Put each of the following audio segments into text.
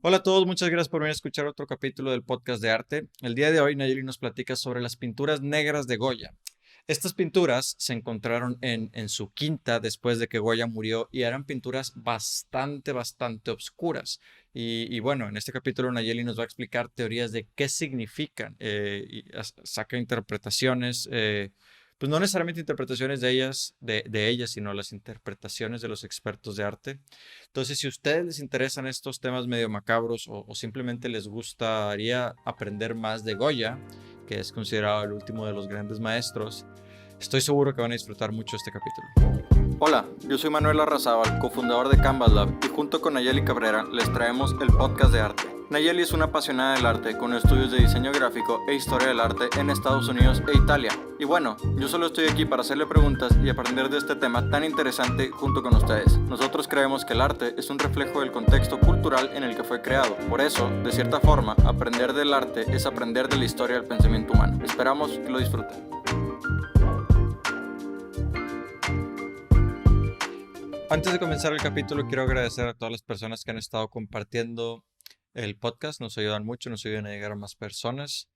Hola a todos, muchas gracias por venir a escuchar otro capítulo del podcast de arte. El día de hoy Nayeli nos platica sobre las pinturas negras de Goya. Estas pinturas se encontraron en su quinta después de que Goya murió y eran pinturas bastante obscuras. Y bueno, en este capítulo Nayeli nos va a explicar teorías de qué significan saca interpretaciones, pues no necesariamente interpretaciones de ellas, sino las interpretaciones de los expertos de arte. Entonces, si a ustedes les interesan estos temas medio macabros o simplemente les gustaría aprender más de Goya, que es considerado el último de los grandes maestros, estoy seguro que van a disfrutar mucho este capítulo. Hola, yo soy Manuel Arrazábal, cofundador de Canvas Lab, y junto con Nayeli Cabrera les traemos el podcast de arte. Nayeli es una apasionada del arte con estudios de diseño gráfico e historia del arte en Estados Unidos e Italia. Y bueno, yo solo estoy aquí para hacerle preguntas y aprender de este tema tan interesante junto con ustedes. Nosotros creemos que el arte es un reflejo del contexto cultural en el que fue creado. Por eso, de cierta forma, aprender del arte es aprender de la historia del pensamiento humano. Esperamos que lo disfruten. Antes de comenzar el capítulo, quiero agradecer a todas las personas que han estado compartiendo el podcast. Nos ayudan mucho, nos ayudan a llegar a más personas.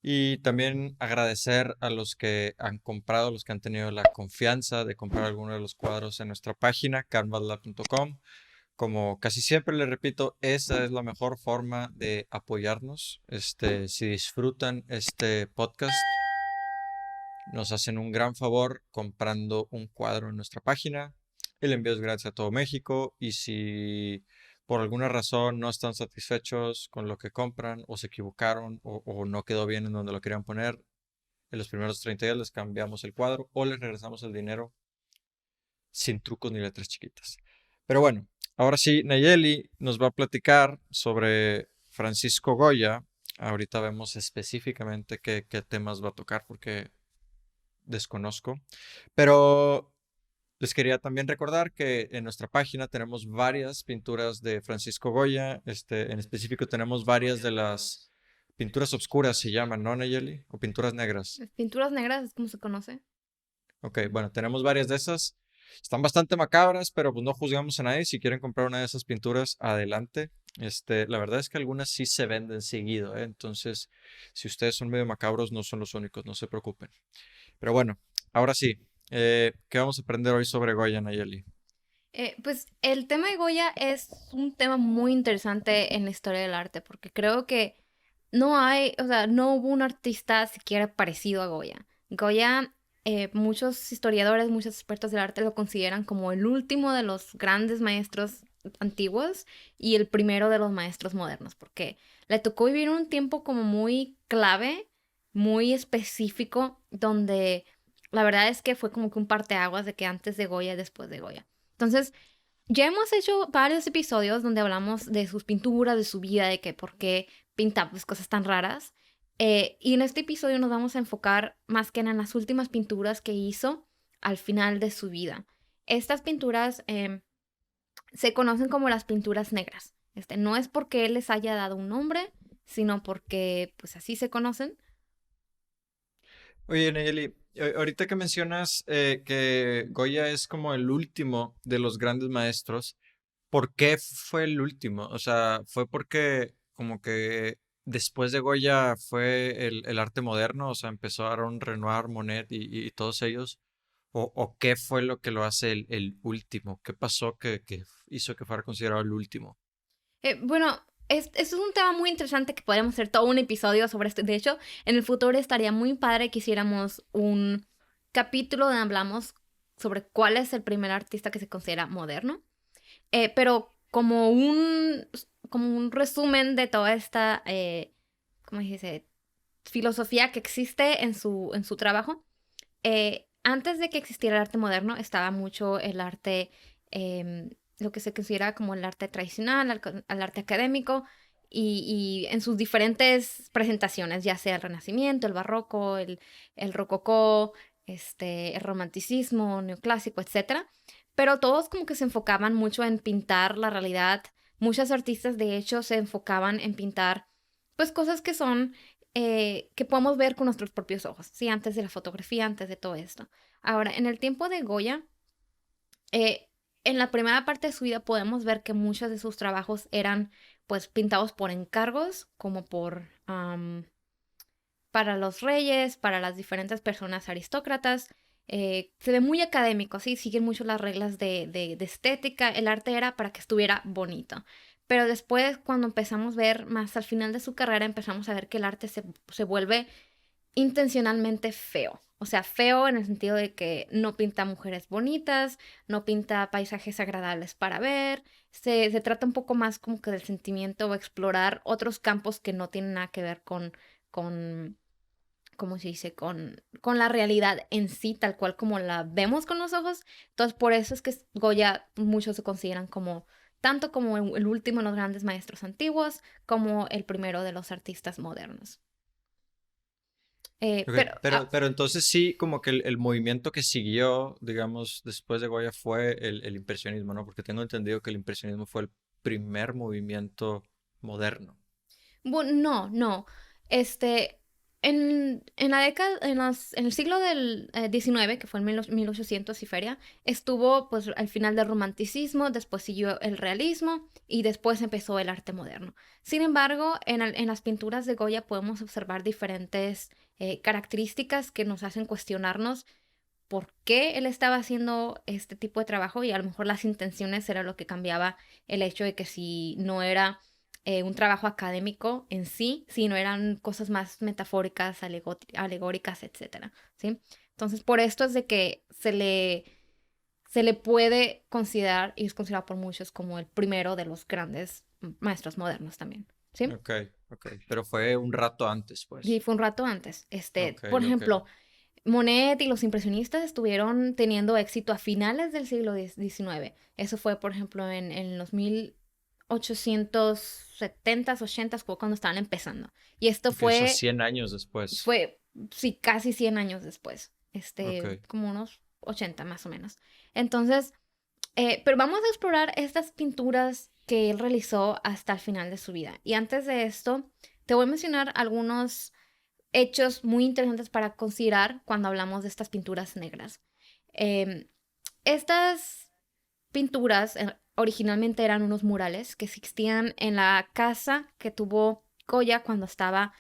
Y también agradecer a los que han comprado, los que han tenido la confianza de comprar alguno de los cuadros en nuestra página, canvaslab.com. Como casi siempre les repito, esa es la mejor forma de apoyarnos. Si disfrutan este podcast, nos hacen un gran favor comprando un cuadro en nuestra página. El envío es gratis a todo México y si por alguna razón no están satisfechos con lo que compran o se equivocaron o no quedó bien en donde lo querían poner, en los primeros 30 días les cambiamos el cuadro o les regresamos el dinero sin trucos ni letras chiquitas. Pero bueno, ahora sí, Nayeli nos va a platicar sobre Francisco Goya. Ahorita vemos específicamente qué temas va a tocar porque desconozco. Pero les quería también recordar que en nuestra página tenemos varias pinturas de Francisco Goya. En específico tenemos varias de las pinturas obscuras, se llaman, ¿no, Nayeli? O pinturas negras. Las pinturas negras es como se conoce. Ok, bueno, tenemos varias de esas. Están bastante macabras, pero pues no juzgamos a nadie. Si quieren comprar una de esas pinturas, adelante. La verdad es que algunas sí se venden seguido, ¿eh? Entonces, si ustedes son medio macabros, no son los únicos, no se preocupen. Pero bueno, ahora sí, ¿qué vamos a aprender hoy sobre Goya, Nayeli? Pues el tema de Goya es un tema muy interesante en la historia del arte, porque creo que no hay, o sea, no hubo un artista siquiera parecido a Goya. Goya, muchos historiadores, muchos expertos del arte lo consideran como el último de los grandes maestros antiguos y el primero de los maestros modernos, porque le tocó vivir un tiempo como muy clave, muy específico, donde la verdad es que fue como que un parteaguas de que antes de Goya y después de Goya. Entonces, ya hemos hecho varios episodios donde hablamos de sus pinturas, de su vida, de que por qué pinta pues, cosas tan raras. Y en este episodio nos vamos a enfocar más que en las últimas pinturas que hizo al final de su vida. Estas pinturas se conocen como las pinturas negras. No es porque él les haya dado un nombre, sino porque pues así se conocen. Oye, Nayeli, ahorita que mencionas que Goya es como el último de los grandes maestros, ¿por qué fue el último? O sea, ¿fue porque como que después de Goya fue el arte moderno? O sea, empezaron Renoir, Monet y todos ellos. ¿O qué fue lo que lo hace el último? ¿Qué pasó que hizo que fuera considerado el último? Bueno, es un tema muy interesante que podríamos hacer todo un episodio sobre esto. De hecho, en el futuro estaría muy padre que hiciéramos un capítulo donde hablamos sobre cuál es el primer artista que se considera moderno. Pero como un resumen de toda esta, ¿cómo se dice? Filosofía que existe en su trabajo. Antes de que existiera el arte moderno, estaba mucho el arte, lo que se considera como el arte tradicional, el arte académico, y en sus diferentes presentaciones, ya sea el Renacimiento, el Barroco, el Rococó, el Romanticismo, Neoclásico, etcétera. Pero todos como que se enfocaban mucho en pintar la realidad. Muchos artistas, de hecho, se enfocaban en pintar, pues, cosas que son que podemos ver con nuestros propios ojos, ¿sí? Antes de la fotografía, antes de todo esto. Ahora, en el tiempo de Goya, eh, en la primera parte de su vida podemos ver que muchos de sus trabajos eran pues pintados por encargos, como para los reyes, para las diferentes personas aristócratas. Se ve muy académico, ¿sí? Siguen mucho las reglas de estética. El arte era para que estuviera bonito. Pero después, cuando empezamos a ver más al final de su carrera, empezamos a ver que el arte se vuelve intencionalmente feo. O sea, feo en el sentido de que no pinta mujeres bonitas, no pinta paisajes agradables para ver. Se trata un poco más como que del sentimiento o explorar otros campos que no tienen nada que ver con ¿cómo se dice? Con la realidad en sí, tal cual como la vemos con los ojos. Entonces, por eso es que Goya muchos se consideran como, tanto como el último de los grandes maestros antiguos, como el primero de los artistas modernos. Ok, Pero, pero entonces sí, como que el movimiento que siguió, digamos, después de Goya fue el impresionismo, ¿no? Porque tengo entendido que el impresionismo fue el primer movimiento moderno. bueno, no, no. Este, en la década, en el siglo del 19, que fue en 1800 y feria, estuvo pues al final del romanticismo, después siguió el realismo y después empezó el arte moderno. Sin embargo, en las pinturas de Goya podemos observar diferentes características que nos hacen cuestionarnos por qué él estaba haciendo este tipo de trabajo y a lo mejor las intenciones era lo que cambiaba el hecho de que si no era un trabajo académico en sí, sino eran cosas más metafóricas, alegóricas, etcétera, ¿sí? Entonces, por esto es de que se le puede considerar, y es considerado por muchos como el primero de los grandes maestros modernos también, ¿sí? Ok, ok. Pero fue un rato antes, Y pues. fue un rato antes. Ok, Por ok. ejemplo, Monet y los impresionistas estuvieron teniendo éxito a finales del siglo XIX. Eso fue, por ejemplo, en los 1870s, 80s, fue cuando estaban empezando. Y esto Ok, eso fue, 100 años después. fue, sí, casi 100 años después. Ok. Como unos 80 más o menos. Entonces, pero vamos a explorar estas pinturas que él realizó hasta el final de su vida. Y antes de esto, te voy a mencionar algunos hechos muy interesantes para considerar cuando hablamos de estas pinturas negras. Em, estas pinturas originalmente eran unos murales que existían en la casa que tuvo Goya cuando estaba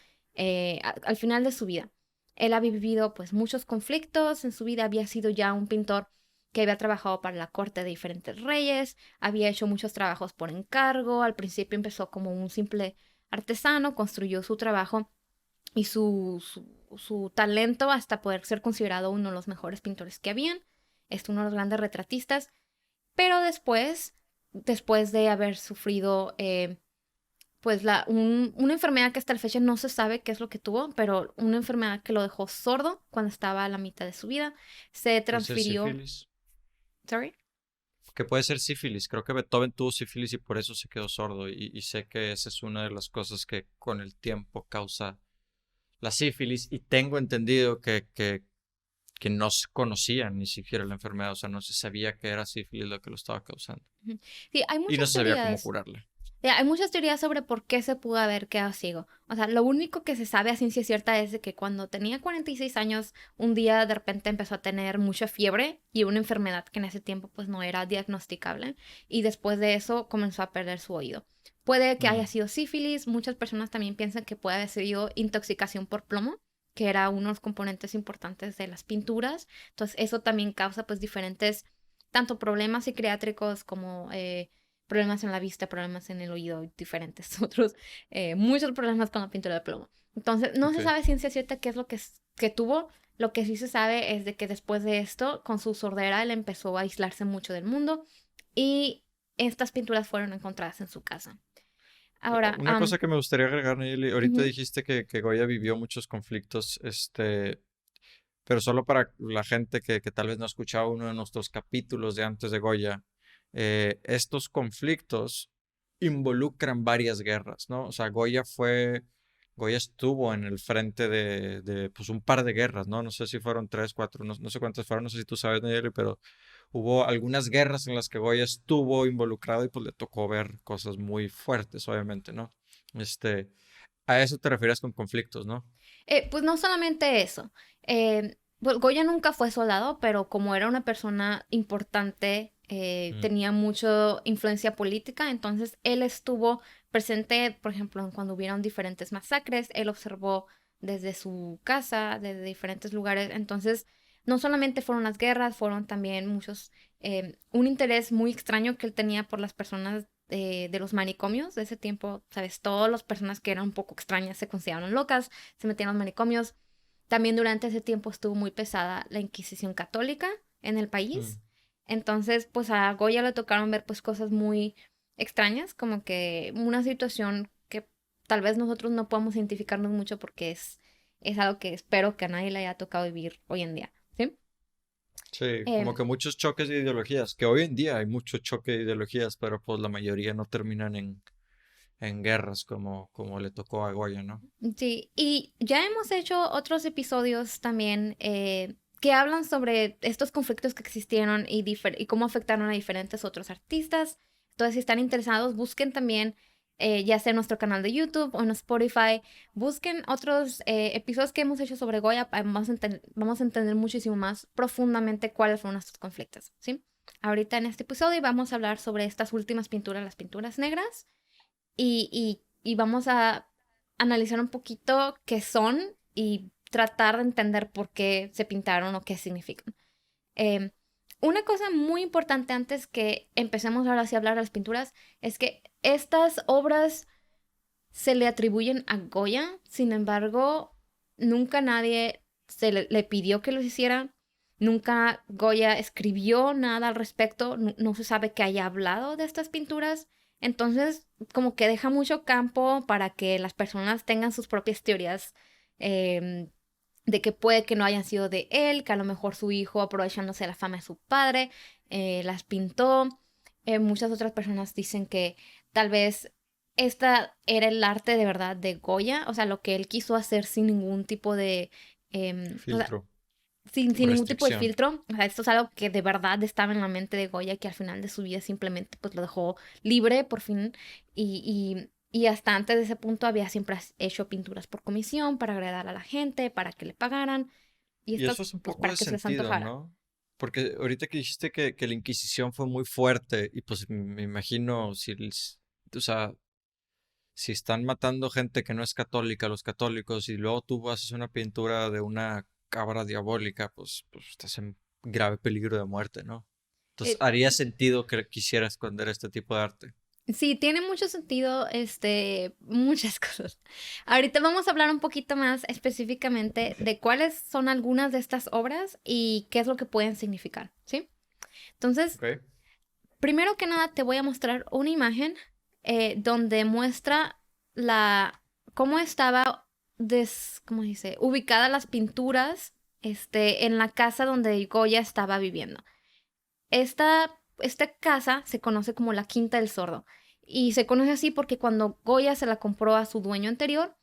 al final de su vida. Él había vivido pues muchos conflictos en su vida, había sido ya un pintor que había trabajado para la corte de diferentes reyes, había hecho muchos trabajos por encargo, al principio empezó como un simple artesano, construyó su trabajo y su talento hasta poder ser considerado uno de los mejores pintores que habían. Es uno de los grandes retratistas. Pero después de haber sufrido pues una enfermedad que hasta la fecha no se sabe qué es lo que tuvo, pero una enfermedad que lo dejó sordo cuando estaba a la mitad de su vida, se Puede ser transfirió. sífilis. Sorry. Que puede ser sífilis. Creo que Beethoven tuvo sífilis y por eso se quedó sordo. Y sé que esa es una de las cosas que con el tiempo causa la sífilis. Y tengo entendido que no se conocía ni siquiera la enfermedad. O sea, no se sabía que era sífilis lo que lo estaba causando. Sí, hay Y no muchas se sabía cómo teorías. curarla. Hay muchas teorías sobre por qué se pudo haber quedado ciego. O sea, lo único que se sabe a ciencia cierta es de que cuando tenía 46 años, un día de repente empezó a tener mucha fiebre y una enfermedad que en ese tiempo pues no era diagnosticable. Y después de eso comenzó a perder su oído. Puede que haya Mm, sido sífilis. Muchas personas también piensan que puede haber sido intoxicación por plomo, que era uno de los componentes importantes de las pinturas. Entonces, eso también causa pues diferentes, tanto problemas psiquiátricos como problemas en la vista, problemas en el oído y diferentes otros, muchos problemas con la pintura de plomo. Entonces, no ok. se sabe ciencia cierta qué es lo que tuvo. Lo que sí se sabe es de que después de esto, con su sordera, él empezó a aislarse mucho del mundo y estas pinturas fueron encontradas en su casa. Ahora, Una cosa que me gustaría agregar, Nayeli, ahorita ujú, dijiste que Goya vivió muchos conflictos, pero solo para la gente que tal vez no ha escuchado uno de nuestros capítulos de antes de Goya, estos conflictos involucran varias guerras, ¿no? O sea, Goya estuvo en el frente de pues un par de guerras, ¿no? No sé si fueron tres, cuatro, no sé cuántas fueron, no sé si tú sabes, Nayeli, pero hubo algunas guerras en las que Goya estuvo involucrado y pues le tocó ver cosas muy fuertes, obviamente, ¿no? Este, a eso te refieres con conflictos, ¿no? pues no solamente eso. Pues Goya nunca fue soldado, pero como era una persona importante Mm, tenía mucha influencia política, entonces él estuvo presente, por ejemplo, cuando hubieron diferentes masacres, él observó desde su casa, desde diferentes lugares, entonces no solamente fueron las guerras, fueron también muchos, un interés muy extraño que él tenía por las personas de los manicomios de ese tiempo, sabes, todas las personas que eran un poco extrañas se consideraron locas, se metían a los manicomios. También durante ese tiempo estuvo muy pesada la Inquisición católica en el mm. país. Entonces, pues a Goya le tocaron ver pues cosas muy extrañas, como que una situación que tal vez nosotros no podemos identificarnos mucho porque es algo que espero que a nadie le haya tocado vivir hoy en día, ¿sí? Sí, como Em, que muchos choques de ideologías, que hoy en día hay mucho choque de ideologías, pero pues la mayoría no terminan en guerras como le tocó a Goya, ¿no? sí, y ya hemos hecho otros episodios también que hablan sobre estos conflictos que existieron y cómo afectaron a diferentes otros artistas. Entonces, si están interesados, busquen también, ya sea en nuestro canal de YouTube o en Spotify, busquen otros episodios que hemos hecho sobre Goya. Vamos a entender muchísimo más profundamente cuáles fueron estos conflictos, ¿sí? Ahorita en este episodio vamos a hablar sobre estas últimas pinturas, las pinturas negras y vamos a analizar un poquito qué son y tratar de entender por qué se pintaron o qué significan. Em, una cosa muy importante antes que empecemos ahora sí a hablar de las pinturas es que estas obras se le atribuyen a Goya, sin embargo, nunca nadie le pidió que lo hiciera, nunca Goya escribió nada al respecto, no se sabe que haya hablado de estas pinturas, entonces como que deja mucho campo para que las personas tengan sus propias teorías em, de que puede que no hayan sido de él, que a lo mejor su hijo, aprovechándose de la fama de su padre, las pintó. Muchas otras personas dicen que tal vez esta era el arte de verdad de Goya, o sea, lo que él quiso hacer sin ningún tipo de, o sea, Filtro, sin ningún tipo de restricción. filtro. O sea, esto es algo que de verdad estaba en la mente de Goya, que al final de su vida simplemente pues lo dejó libre por fin. Y hasta antes de ese punto había siempre hecho pinturas por comisión para agradar a la gente, para que le pagaran y Y eso estas es un pues poco para de que se les sentido, antojara. ¿no? Porque ahorita que dijiste que la Inquisición fue muy fuerte y pues me imagino o sea, si están matando gente que no es católica, los católicos, y luego tú haces una pintura de una cabra diabólica, pues estás en grave peligro de muerte, ¿no? Entonces, Eh, haría sentido que quisiera esconder este tipo de arte. Sí, tiene mucho sentido, muchas cosas. Ahorita vamos a hablar un poquito más específicamente de cuáles son algunas de estas obras y qué es lo que pueden significar, ¿sí? Entonces, ¿Ok? primero que nada te voy a mostrar una imagen donde muestra la cómo estaba ¿cómo dice? Ubicada las pinturas, en la casa donde Goya estaba viviendo. Esta casa se conoce como la Quinta del Sordo y se conoce así porque cuando Goya se la compró a su dueño anterior,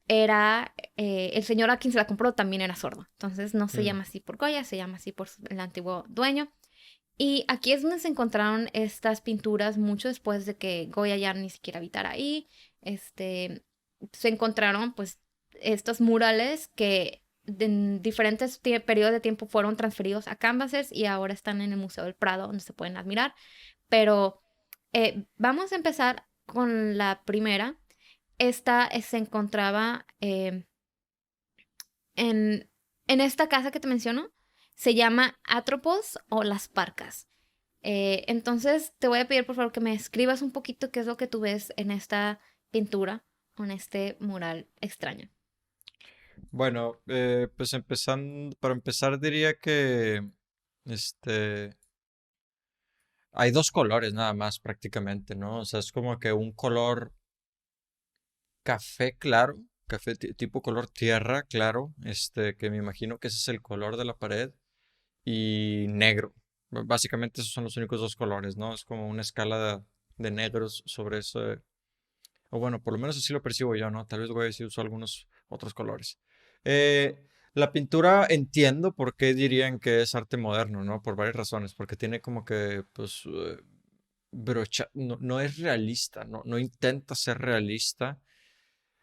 el señor a quien se la compró también era sordo. Entonces no se Mm. llama así por Goya, se llama así por el antiguo dueño. Y aquí es donde se encontraron estas pinturas mucho después de que Goya ya ni siquiera habitara ahí. Se encontraron pues estos murales que en diferentes periodos de tiempo fueron transferidos a canvases y ahora están en el Museo del Prado donde se pueden admirar. Pero vamos a empezar con la primera. Esta se encontraba en, en esta casa que te menciono. Se llama Atropos o Las Parcas. Entonces te voy a pedir por favor que me escribas un poquito qué es lo que tú ves en esta pintura o en este mural extraño. Bueno, pues empezando, para empezar diría que este hay dos colores nada más prácticamente, ¿no? O sea, es como que un color café claro, café tipo color tierra claro, que me imagino que ese es el color de la pared, y negro. Básicamente esos son los únicos dos colores, ¿no? Es como una escala de negros sobre eso. O bueno, por lo menos así lo percibo yo, ¿no? Tal vez voy a decir uso algunos otros colores. Eh, la pintura entiendo por qué dirían que es arte moderno, ¿no? Por varias razones. Porque tiene como que, pues, brocha, no es realista, no intenta ser realista.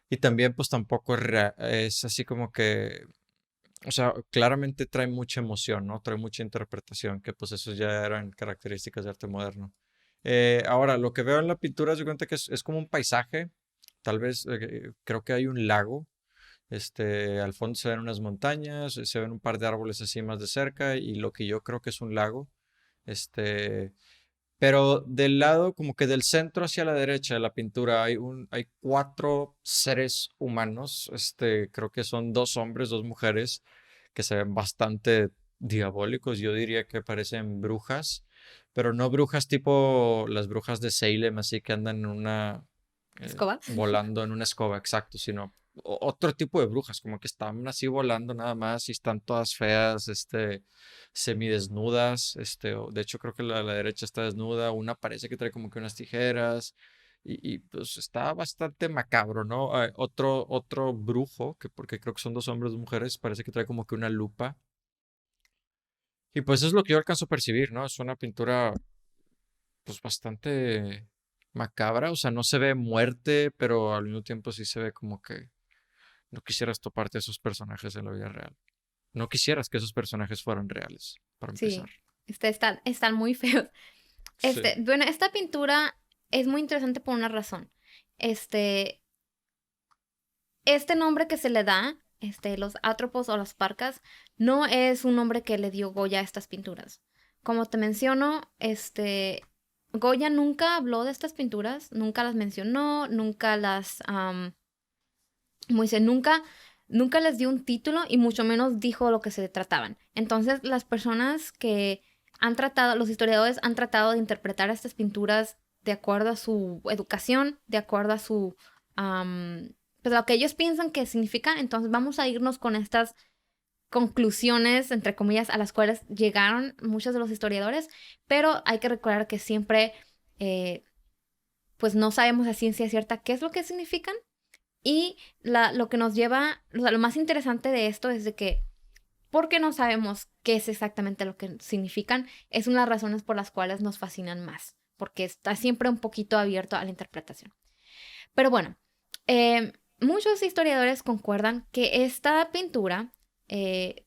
Y también, pues, tampoco es así como que o sea, claramente trae mucha emoción, ¿no? Trae mucha interpretación, que pues eso ya eran características de arte moderno. Ahora, lo que veo en la pintura, se cuenta que es como un paisaje, tal vez creo que hay un lago, al fondo se ven unas montañas, se ven un par de árboles así más de cerca y lo que yo creo que es un lago, este, pero del lado, como que del centro hacia la derecha de la pintura, hay cuatro seres humanos. Creo que son dos hombres, dos mujeres, que se ven bastante diabólicos. Yo diría que parecen brujas, pero no brujas tipo las brujas de Salem, así que andan en ¿Escoba? volando en una escoba, exacto, sino otro tipo de brujas, como que están así volando nada más y están todas feas, semidesnudas, de hecho creo que la derecha está desnuda, una parece que trae como que unas tijeras pues está bastante macabro, ¿no? Otro brujo, que porque creo que son dos hombres y dos mujeres, parece que trae como que una lupa y pues eso es lo que yo alcanzo a percibir, ¿no? Es una pintura pues bastante macabra, o sea, no se ve muerte, pero al mismo tiempo sí se ve como que no quisieras toparte a esos personajes en la vida real. No quisieras que esos personajes fueran reales, para empezar. Sí, están muy feos. Sí. Bueno, esta pintura es muy interesante por una razón. Este, este nombre que se le da, los átropos o las parcas, no es un nombre que le dio Goya a estas pinturas. Como te menciono, Goya nunca habló de estas pinturas, nunca las mencionó, nunca las, como dice, nunca les dio un título y mucho menos dijo lo que se trataban. Entonces, las personas que han tratado, los historiadores han tratado de interpretar estas pinturas de acuerdo a su educación, de acuerdo a su, pues lo que ellos piensan que significan. Entonces, vamos a irnos con estas conclusiones, entre comillas, a las cuales llegaron muchos de los historiadores, pero hay que recordar que siempre, eh, pues no sabemos a ciencia cierta qué es lo que significan y lo que nos lleva, o sea, lo más interesante de esto es de que, porque no sabemos qué es exactamente lo que significan, es una de las razones por las cuales nos fascinan más, porque está siempre un poquito abierto a la interpretación. Pero bueno, muchos historiadores concuerdan que esta pintura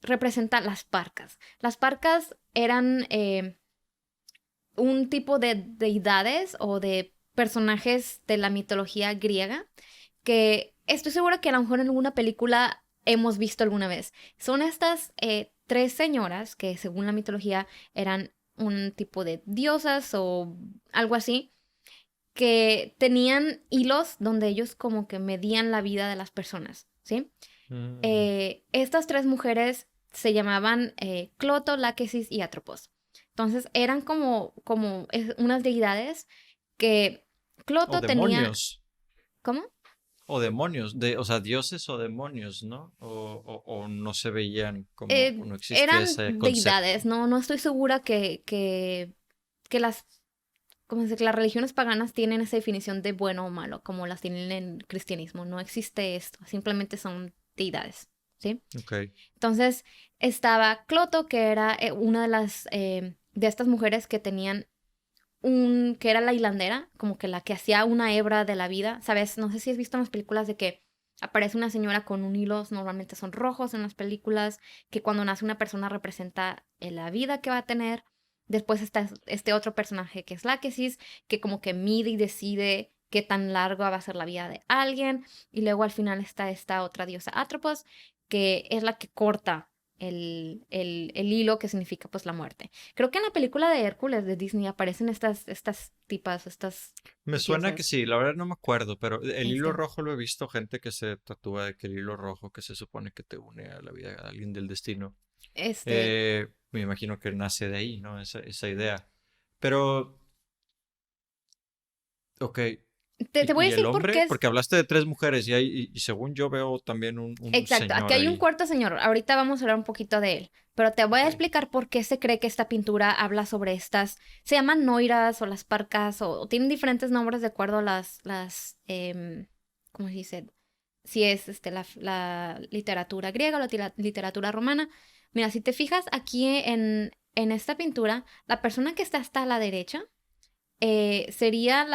representa las parcas. Las parcas eran un tipo de deidades o de personajes de la mitología griega que estoy segura que a lo mejor en alguna película hemos visto alguna vez. Son estas tres señoras que según la mitología eran un tipo de diosas o algo así, que tenían hilos donde ellos como que medían la vida de las personas, ¿sí? Mm, Estas tres mujeres se llamaban Cloto, Láquesis y Atropos. Entonces eran como unas deidades que O Cloto tenía... demonios. ¿Cómo? O demonios. O sea, dioses o demonios, ¿no? O no se veían como. O no existía Eran ese concepto. deidades, no estoy segura que las, como dice, que las religiones paganas tienen esa definición de bueno o malo, como las tienen en el cristianismo. No existe esto, simplemente son deidades, ¿sí? Ok. Entonces estaba Cloto, que era una de estas mujeres que tenían que era la hilandera, como que la que hacía una hebra de la vida, ¿sabes? No sé si has visto en las películas de que aparece una señora con un hilo, normalmente son rojos en las películas, que cuando nace una persona representa la vida que va a tener. Después está este otro personaje que es Láquesis, que como que mide y decide qué tan largo va a ser la vida de alguien. Y luego al final está esta otra diosa Atropos, que es la que corta el hilo que significa pues la muerte. Creo que en la película de Hércules de Disney aparecen estas tipas, estas Me suena que diosas. sí, la verdad no me acuerdo, pero el hilo Este, rojo lo he visto gente que se tatúa de que el hilo rojo que se supone que te une a la vida de alguien del destino. este, Me imagino que nace de ahí, ¿no? Esa idea. Pero, ok. te voy a Y el decir por hombre? qué es. Porque hablaste de tres mujeres y según yo veo también un Exacto, aquí señor hay un ahí. cuarto señor, ahorita vamos a hablar un poquito de él, pero te voy a Ok. explicar por qué se cree que esta pintura habla sobre estas, se llaman noiras o las parcas o tienen diferentes nombres de acuerdo a ¿cómo se dice? Si es la literatura griega o la literatura romana. Mira, si te fijas aquí en esta pintura, la persona que está hasta la derecha sería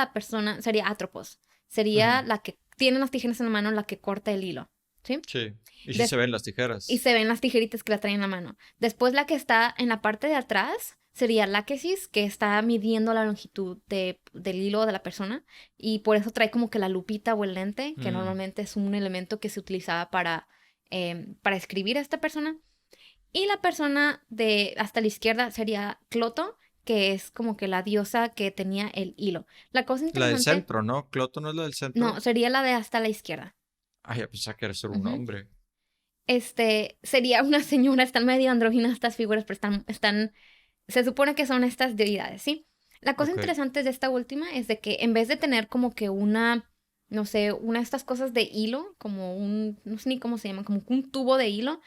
Atropos, sería Ujú. la que tiene las tijeras en la mano, la que corta el hilo. ¿sí? Sí. Y sí se Des- ven las y tijeras. se ven las tijeritas que la traen en la mano. Después la que está en la parte de atrás sería láquesis, que está midiendo la longitud del hilo de la persona y por eso trae como que la lupita o el lente, que Mm, normalmente es un elemento que se utilizaba para escribir a esta persona. Y la persona de hasta la izquierda sería Cloto, que es como que la diosa que tenía el hilo. La cosa La del interesante, centro, ¿no? ¿Cloto no es la del no, centro? sería la de hasta la izquierda. Ay, ya pensaba que era solo un Ujú. hombre. Sería una señora, están medio andróginas estas figuras, pero se supone que son estas deidades, ¿sí? La cosa Ok. interesante de esta última es de que en vez de tener como que no sé, una de estas cosas de hilo, no sé ni cómo se llama, como que un tubo de hilo,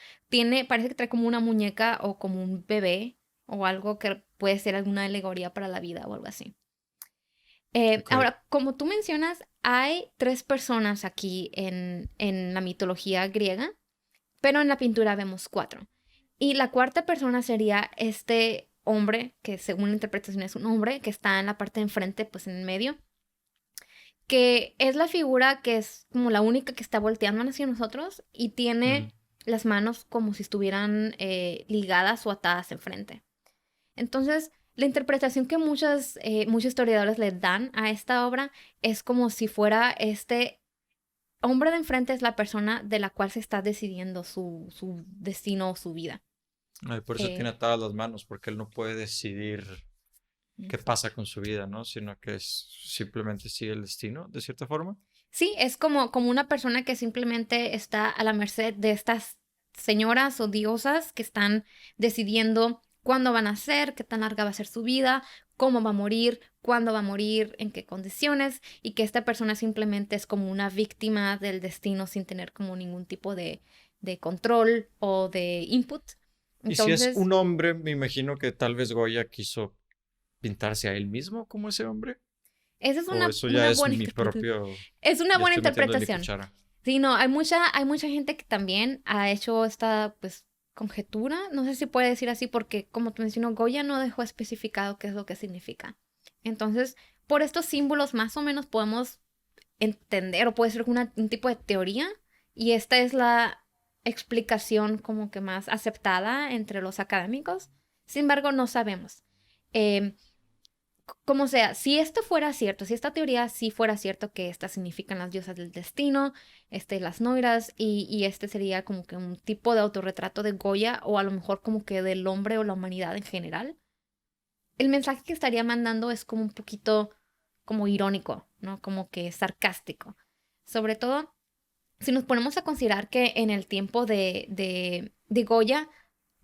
parece que trae como una muñeca o como un bebé o algo que puede ser alguna alegoría para la vida o algo así. Ok. Ahora, como tú mencionas, hay tres personas aquí en la mitología griega, pero en la pintura vemos cuatro. Y la cuarta persona sería este hombre, que según la interpretación es un hombre, que está en la parte de enfrente, pues en el medio, que es la figura que es como la única que está volteando hacia nosotros y Mm. tiene las manos como si estuvieran ligadas o atadas enfrente. Entonces, la interpretación que muchos historiadores le dan a esta obra es como si fuera este hombre de enfrente es la persona de la cual se está decidiendo su destino o su vida. Ay, por eso tiene Eh, atadas las manos, porque él no puede decidir qué pasa con su vida, ¿no? Sino que simplemente sigue el destino, de cierta forma. sí, es como una persona que simplemente está a la merced de estas señoras o diosas que están decidiendo cuándo van a ser, qué tan larga va a ser su vida, cómo va a morir, cuándo va a morir, en qué condiciones, y que esta persona simplemente es como una víctima del destino sin tener como ningún tipo de control o de input. Y si es Entonces, un hombre, me imagino que tal vez Goya quiso pintarse a él mismo como ese hombre. esa es O eso ya una es buena mi interpretación. propio. Es una Ya buena estoy metiendo mi interpretación. cuchara. Sí, no, hay mucha gente que también ha hecho esta, pues, conjetura. No sé si puede decir así porque, como te mencionó, Goya no dejó especificado qué es lo que significa. Entonces, por estos símbolos más o menos podemos entender o puede ser un tipo de teoría y esta es la explicación como que más aceptada entre los académicos. Sin embargo, no sabemos. Em, como sea, si esto fuera cierto, si esta teoría sí fuera cierto que estas significan las diosas del destino, las noiras, y este sería como que un tipo de autorretrato de Goya, o a lo mejor como que del hombre o la humanidad en general, el mensaje que estaría mandando es como un poquito como irónico, ¿no? Como que sarcástico. Sobre todo, si nos ponemos a considerar que en el tiempo de Goya,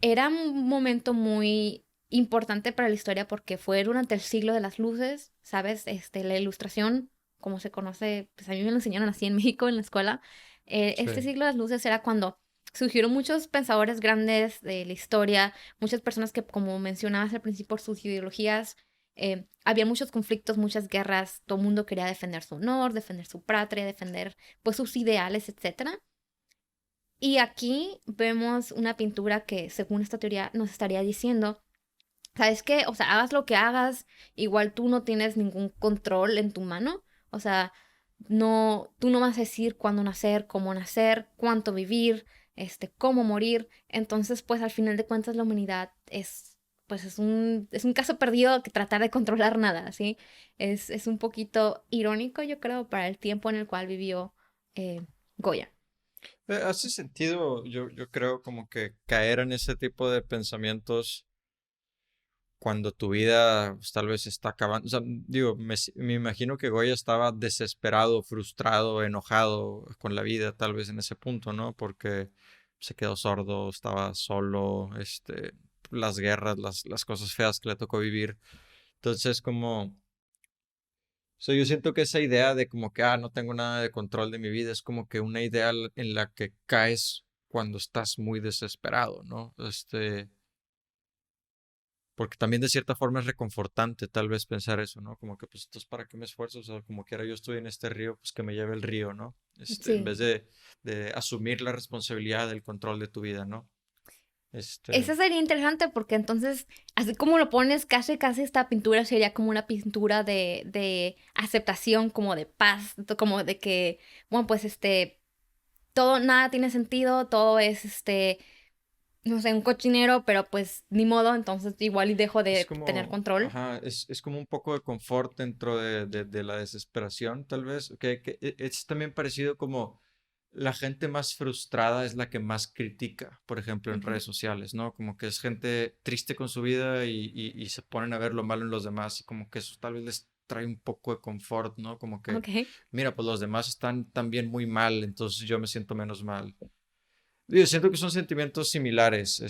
era un momento muy importante para la historia porque fue durante el siglo de las luces, ¿sabes? La ilustración, como se conoce, pues a mí me lo enseñaron así en México en la escuela. Este Sí. siglo de las luces era cuando surgieron muchos pensadores grandes de la historia, muchas personas que, como mencionabas al principio, por sus ideologías, había muchos conflictos, muchas guerras, todo el mundo quería defender su honor, defender su patria, defender pues sus ideales, etcétera. Y aquí vemos una pintura que, según esta teoría, nos estaría diciendo, ¿sabes qué? O sea, hagas lo que hagas, igual tú no tienes ningún control en tu mano. O sea, no, tú no vas a decir cuándo nacer, cuánto vivir, cómo morir. Entonces, pues al final de cuentas la humanidad pues es un caso perdido que tratar de controlar nada, ¿sí? Es un poquito irónico, yo creo, para el tiempo en el cual vivió Goya. Hace sentido, yo creo, como que caer en ese tipo de pensamientos cuando tu vida pues, tal vez está acabando. O sea, digo, me imagino que Goya estaba desesperado, frustrado, enojado con la vida, tal vez en ese punto, ¿no? Porque se quedó sordo, estaba solo, las guerras, las cosas feas que le tocó vivir. Entonces, como, o sea, yo siento que esa idea de como que, no tengo nada de control de mi vida, es como que una idea en la que caes cuando estás muy desesperado, ¿no? Porque también de cierta forma es reconfortante tal vez pensar eso, ¿no? Como que pues entonces para qué me esfuerzo, o sea, como quiera yo estoy en este río, pues que me lleve el río, ¿no? En Sí. vez de asumir la responsabilidad del control de tu vida, ¿no? Este, Eso sería interesante porque entonces, así como lo pones, casi casi esta pintura sería como una pintura de aceptación, como de paz, como de que, bueno, pues todo, nada tiene sentido, todo es, no sé, un cochinero, pero pues ni modo, entonces igual y dejo Es de tener como, control. ajá, es como un poco de confort dentro de la desesperación, tal vez, es también parecido como la gente más frustrada es la que más critica, por ejemplo, en Ujú. redes sociales, ¿no? Como que es gente triste con su vida y se ponen a ver lo malo en los demás y como que eso tal vez les trae un poco de confort, ¿no? Como que, Ok. mira, pues los demás están también muy mal, entonces yo me siento menos mal. Yo siento que son sentimientos similares,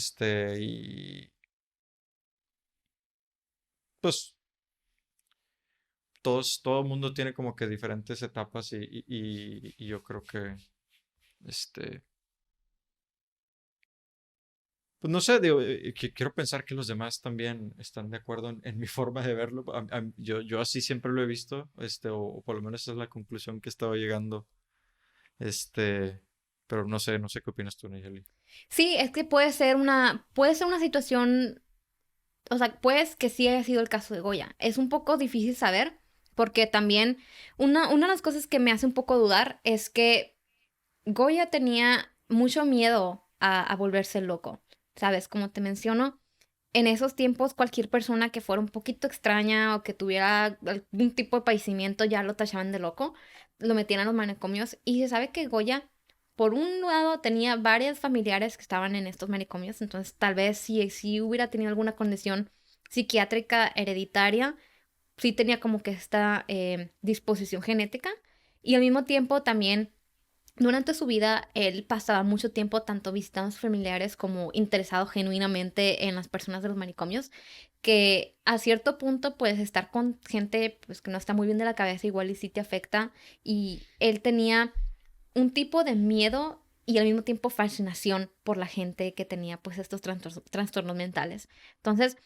y pues todo el mundo tiene como que diferentes etapas y yo creo que, este, pues no sé, digo, que quiero pensar que los demás también están de acuerdo en mi forma de verlo. Yo así siempre lo he visto, o por lo menos esa es la conclusión que estaba llegando, este, pero no sé qué opinas tú, Nayeli. Sí, es que puede ser una situación, o sea, pues que sí haya sido el caso de Goya. Es un poco difícil saber, porque también una de las cosas que me hace un poco dudar es que Goya tenía mucho miedo a volverse loco, ¿sabes? Como te menciono, en esos tiempos cualquier persona que fuera un poquito extraña o que tuviera algún tipo de padecimiento ya lo tachaban de loco, lo metían a los manicomios y se sabe que Goya, por un lado, tenía varias familiares que estaban en estos manicomios, entonces tal vez si hubiera tenido alguna condición psiquiátrica hereditaria, sí tenía como que esta disposición genética y al mismo tiempo también durante su vida, él pasaba mucho tiempo tanto visitando a sus familiares como interesado genuinamente en las personas de los manicomios, que a cierto punto, pues, estar con gente pues, que no está muy bien de la cabeza igual y sí te afecta. Y él tenía un tipo de miedo y al mismo tiempo fascinación por la gente que tenía pues estos trastornos mentales. Entonces,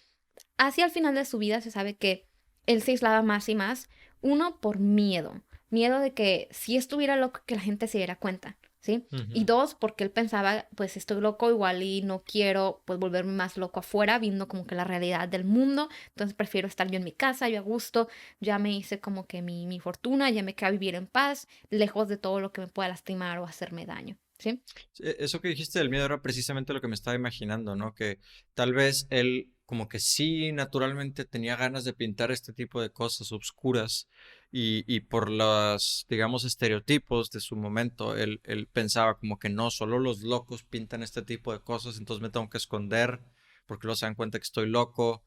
hacia el final de su vida se sabe que él se aislaba más y más, uno por miedo, miedo de que si estuviera loco que la gente se diera cuenta, ¿sí? Y Ujú. dos, porque él pensaba, pues estoy loco igual y no quiero pues volverme más loco afuera, viendo como que la realidad del mundo, entonces prefiero estar yo en mi casa, yo a gusto, ya me hice como que mi fortuna, ya me queda vivir en paz, lejos de todo lo que me pueda lastimar o hacerme daño, ¿sí? Sí, eso que dijiste del miedo era precisamente lo que me estaba imaginando, ¿no? Que tal vez él como que sí naturalmente tenía ganas de pintar este tipo de cosas obscuras y por los, digamos, estereotipos de su momento, él pensaba como que no, solo los locos pintan este tipo de cosas, entonces me tengo que esconder porque luego se dan cuenta que estoy loco,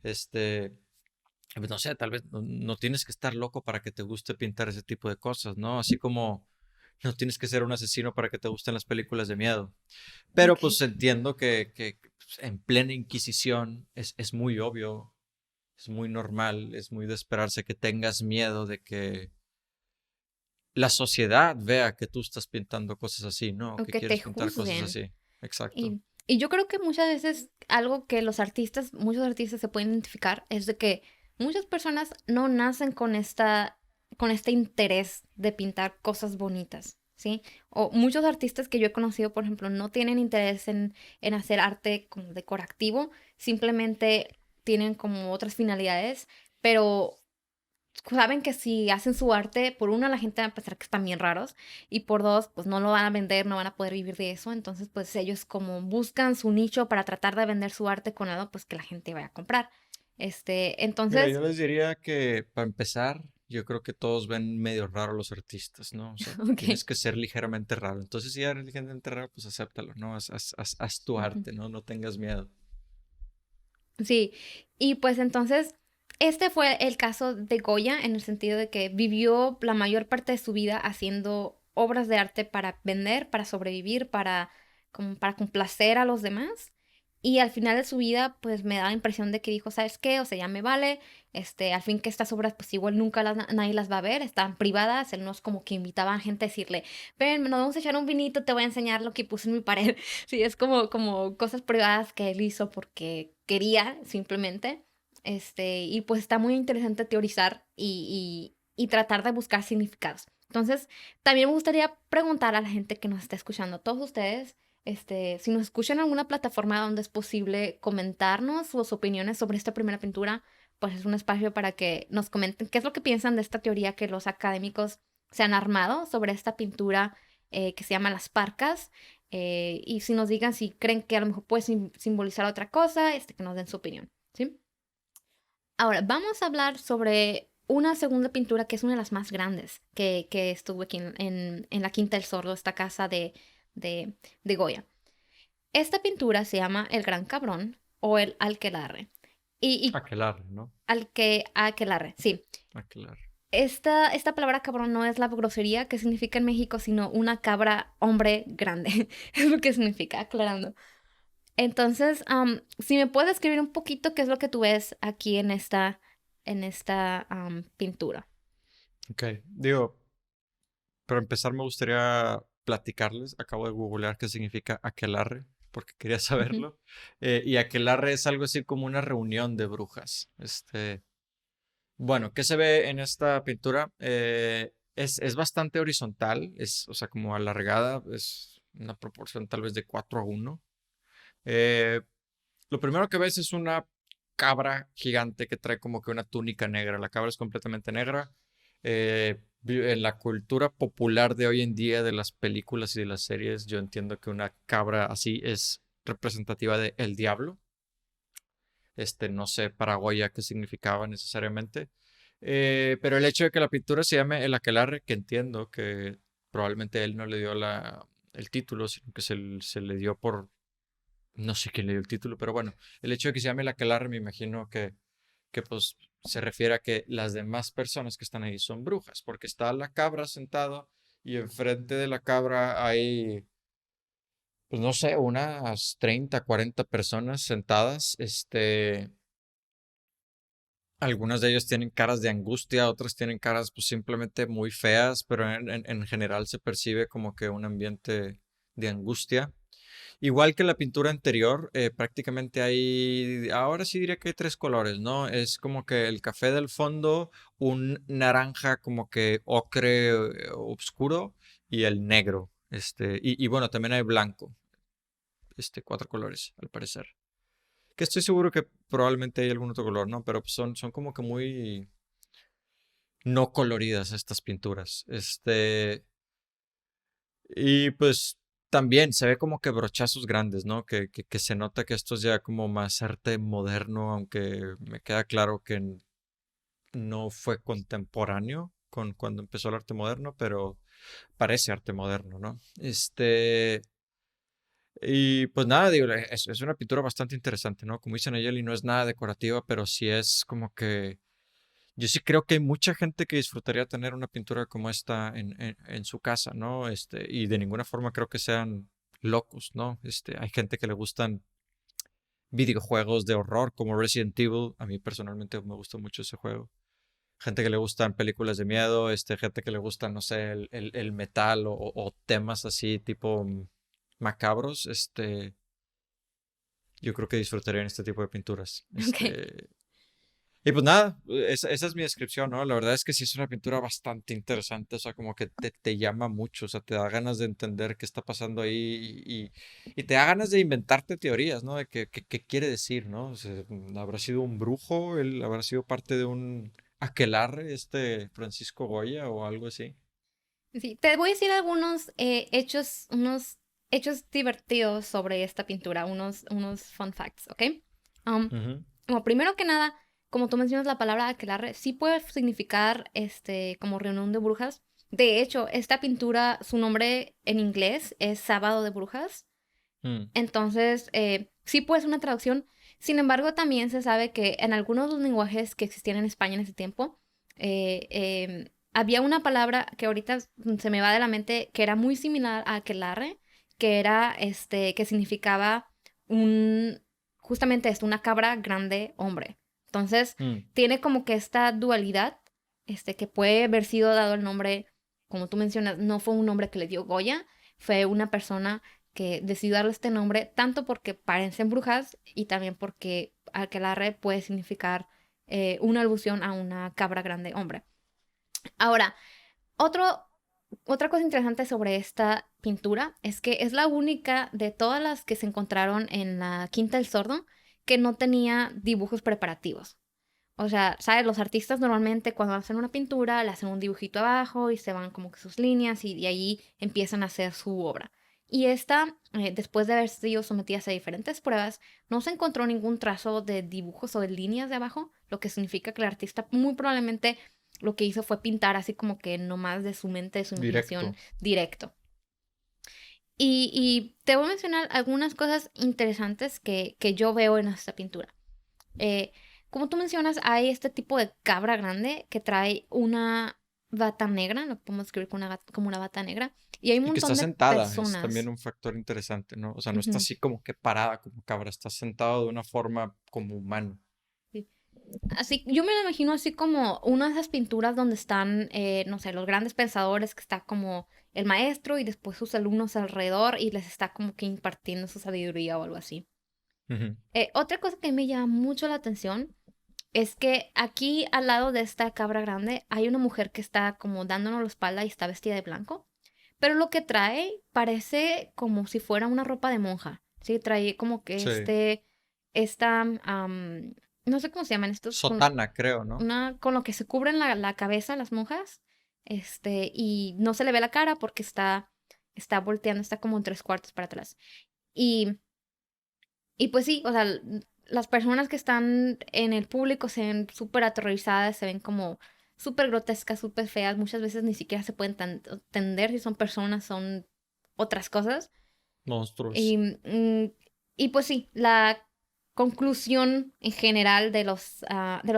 este, pues no sé, tal vez no tienes que estar loco para que te guste pintar ese tipo de cosas, ¿no? Así como no tienes que ser un asesino para que te gusten las películas de miedo. Pero Ok. pues entiendo que, pues, en plena Inquisición es muy obvio, es muy normal, es muy de esperarse que tengas miedo de que la sociedad vea que tú estás pintando cosas así, ¿no? O Que que te quieres pintar cosas juzguen. así. Exacto. Y yo creo que muchas veces algo que muchos artistas se pueden identificar es de que muchas personas no nacen con este interés de pintar cosas bonitas, ¿sí? O muchos artistas que yo he conocido, por ejemplo, no tienen interés en hacer arte como decorativo, simplemente tienen como otras finalidades, pero saben que si hacen su arte, por una, la gente va a pensar que están bien raros, y por dos, pues no lo van a vender, no van a poder vivir de eso. Entonces, pues ellos como buscan su nicho para tratar de vender su arte con algo, pues que la gente vaya a comprar. Mira, yo Entonces, les diría que para empezar, yo creo que todos ven medio raro a los artistas, ¿no? O sea, tienes ok. que ser ligeramente raro. Entonces, si eres ligeramente raro, pues acéptalo, ¿no? Haz tu Ujú. arte, ¿no? No tengas miedo. Sí, y pues entonces, este fue el caso de Goya en el sentido de que vivió la mayor parte de su vida haciendo obras de arte para vender, para sobrevivir, como para complacer a los demás. Y al final de su vida, pues me da la impresión de que dijo, ¿sabes qué? O sea, ya me vale. Al fin que estas obras, pues igual nunca nadie las va a ver, están privadas. Él no es como que invitaba a gente a decirle, ven, nos vamos a echar un vinito, te voy a enseñar lo que puse en mi pared. Sí, es como cosas privadas que él hizo porque quería, simplemente. Y pues está muy interesante teorizar y tratar de buscar significados. Entonces, también me gustaría preguntar a la gente que nos está escuchando, todos ustedes, si nos escuchan en alguna plataforma donde es posible comentarnos sus opiniones sobre esta primera pintura, pues es un espacio para que nos comenten qué es lo que piensan de esta teoría que los académicos se han armado sobre esta pintura que se llama Las Parcas. Y si nos digan si creen que a lo mejor puede simbolizar otra cosa, que nos den su opinión, ¿sí? Ahora, vamos a hablar sobre una segunda pintura que es una de las más grandes que estuvo aquí en la Quinta del Sordo, esta casa de Goya. Esta pintura se llama El Gran Cabrón o el Aquelarre. Y Aquelarre, ¿no? Aquelarre, sí. Aquelarre. Esta palabra cabrón no es la grosería que significa en México, sino una cabra hombre grande. Es lo que significa, aclarando. Entonces, si me puedes describir un poquito qué es lo que tú ves aquí en esta pintura. Ok, digo, para empezar me gustaría platicarles. Acabo de googlear qué significa aquelarre, porque quería Ujú. saberlo. Y aquelarre es algo así como una reunión de brujas. Bueno, ¿qué se ve en esta pintura? Es bastante horizontal, o sea, como alargada, es una proporción tal vez de 4:1. Eh, lo primero que ves es una cabra gigante que trae como que una túnica negra. La cabra es completamente negra. En la cultura popular de hoy en día de las películas y de las series, yo entiendo que una cabra así es representativa de el diablo. No sé para Goya qué significaba necesariamente. Pero el hecho de que la pintura se llame El Aquelarre, que entiendo que probablemente él no le dio el título, sino que se le dio por, no sé quién le dio el título, pero bueno, el hecho de que se llame El Aquelarre me imagino que pues se refiere a que las demás personas que están ahí son brujas, porque está la cabra sentada y enfrente de la cabra hay, pues no sé, unas 30 40 personas sentadas. Algunas de ellas tienen caras de angustia, otras tienen caras pues simplemente muy feas, pero en general se percibe como que un ambiente de angustia. Igual que la pintura anterior, prácticamente hay, ahora sí diría que hay tres colores, ¿no? Es como que el café del fondo, un naranja como que ocre oscuro y el negro. Y bueno, también hay blanco, cuatro colores al parecer. Que estoy seguro que probablemente hay algún otro color, ¿no? Pero pues son como que muy no coloridas estas pinturas. Y pues también se ve como que brochazos grandes, ¿no? Que se nota que esto es ya como más arte moderno, aunque me queda claro que no fue contemporáneo con cuando empezó el arte moderno, pero parece arte moderno, ¿no? Y pues nada, digo, es una pintura bastante interesante, ¿no? Como dice Nayeli, no es nada decorativa, pero sí es como que yo sí creo que hay mucha gente que disfrutaría tener una pintura como esta en su casa, ¿no? Y de ninguna forma creo que sean locos, ¿no? Hay gente que le gustan videojuegos de horror como Resident Evil. A mí personalmente me gusta mucho ese juego. Gente que le gustan películas de miedo, gente que le gusta, no sé, el metal o temas así tipo macabros. Yo creo que disfrutarían este tipo de pinturas. Ok. Y pues nada, esa es mi descripción, ¿no? La verdad es que sí es una pintura bastante interesante, o sea, como que te llama mucho, o sea, te da ganas de entender qué está pasando ahí y te da ganas de inventarte teorías, ¿no? De qué quiere decir, ¿no? O sea, ¿habrá sido un brujo? ¿Él habrá sido parte de un aquelarre, Francisco Goya o algo así? Sí, te voy a decir algunos unos hechos divertidos sobre esta pintura, unos fun facts, ¿ok? Um, Ujú. Como primero que nada, como tú mencionas la palabra aquelarre, sí puede significar como reunión de brujas. De hecho, esta pintura, su nombre en inglés es Sábado de Brujas. Mm, Entonces, sí puede ser una traducción. Sin embargo, también se sabe que en algunos de los lenguajes que existían en España en ese tiempo, había una palabra que ahorita se me va de la mente que era muy similar a aquelarre, que era que significaba un, justamente esto, una cabra grande hombre. Entonces, mm. tiene como que esta dualidad, que puede haber sido dado el nombre, como tú mencionas, no fue un nombre que le dio Goya, fue una persona que decidió darle este nombre, tanto porque parecen brujas y también porque aquelarre puede significar una alusión a una cabra grande hombre. Ahora, otro, otra cosa interesante sobre esta pintura es que es la única de todas las que se encontraron en la Quinta del Sordo que no tenía dibujos preparativos. O sea, ¿sabes? Los artistas normalmente cuando hacen una pintura le hacen un dibujito abajo y se van como que sus líneas y de ahí empiezan a hacer su obra. Y esta, después de haber sido sometidas a diferentes pruebas, no se encontró ningún trazo de dibujos o de líneas de abajo, lo que significa que el artista muy probablemente lo que hizo fue pintar así como que nomás de su mente, de su imaginación Directo. directo. Y te voy a mencionar algunas cosas interesantes que yo veo en esta pintura. Eh, Como tú mencionas, hay este tipo de cabra grande que trae una bata negra, lo podemos escribir como una bata negra, y hay un Y que está montón de sentada, es también personas. un factor interesante, ¿no? O sea, no está Ujú, así como que parada como cabra, está sentado de una forma como humano. sí. Así, yo me lo imagino así como una de esas pinturas donde están, no sé, los grandes pensadores, que está como el maestro y después sus alumnos alrededor y les está como que impartiendo su sabiduría o algo así. Ujú. Otra cosa que me llama mucho la atención es que aquí al lado de esta cabra grande hay una mujer que está como dándonos la espalda y está vestida de blanco, pero lo que trae parece como si fuera una ropa de monja, ¿sí? Trae como que Sí. esta, no sé cómo se llaman estos, Sotana, creo, ¿no? con lo que se cubren la cabeza las monjas, y no se le ve la cara porque está volteando, está como en tres cuartos para atrás. Y y pues sí, o sea, las personas que están en el público se ven súper aterrorizadas, se ven como súper grotescas, súper feas. Muchas veces ni siquiera se pueden entender si son personas, son otras cosas. Y, Monstruos. y pues sí, la conclusión en general de los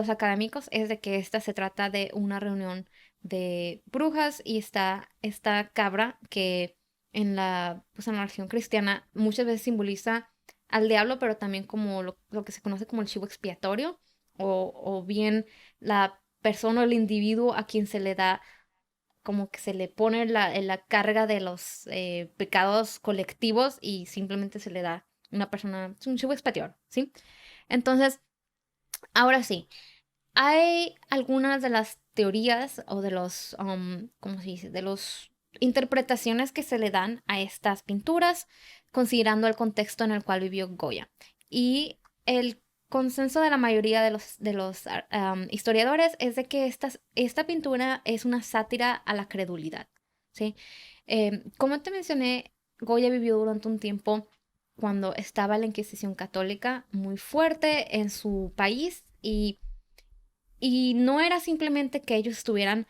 académicos es de que esta se trata de una reunión de brujas y está esta cabra que pues en la religión cristiana muchas veces simboliza al diablo, pero también como lo que se conoce como el chivo expiatorio o bien la persona o el individuo a quien se le da como que se le pone la carga de los pecados colectivos y simplemente se le da una persona, es un chivo expiatorio, ¿sí? Entonces, ahora sí, hay algunas de las teorías o de los, ¿cómo se dice? De los interpretaciones que se le dan a estas pinturas, considerando el contexto en el cual vivió Goya. Y el consenso de la mayoría de los historiadores es de que esta pintura es una sátira a la credulidad, ¿sí? Como te mencioné, Goya vivió durante un tiempo cuando estaba la Inquisición católica muy fuerte en su país y no era simplemente que ellos estuvieran,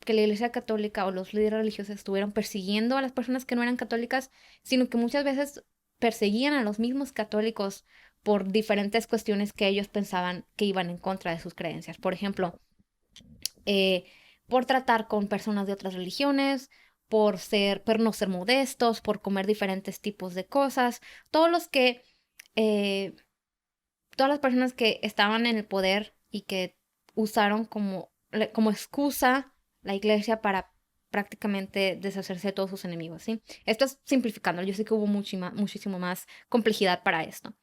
que la Iglesia Católica o los líderes religiosos estuvieran persiguiendo a las personas que no eran católicas, sino que muchas veces perseguían a los mismos católicos por diferentes cuestiones que ellos pensaban que iban en contra de sus creencias. Por ejemplo, eh, por tratar con personas de otras religiones, por no ser modestos, por comer diferentes tipos de cosas. Todos los que, eh, todas las personas que estaban en el poder y que usaron como excusa la iglesia para prácticamente deshacerse de todos sus enemigos, ¿sí? Esto es simplificando, yo sé que hubo muchísimo más complejidad para esto.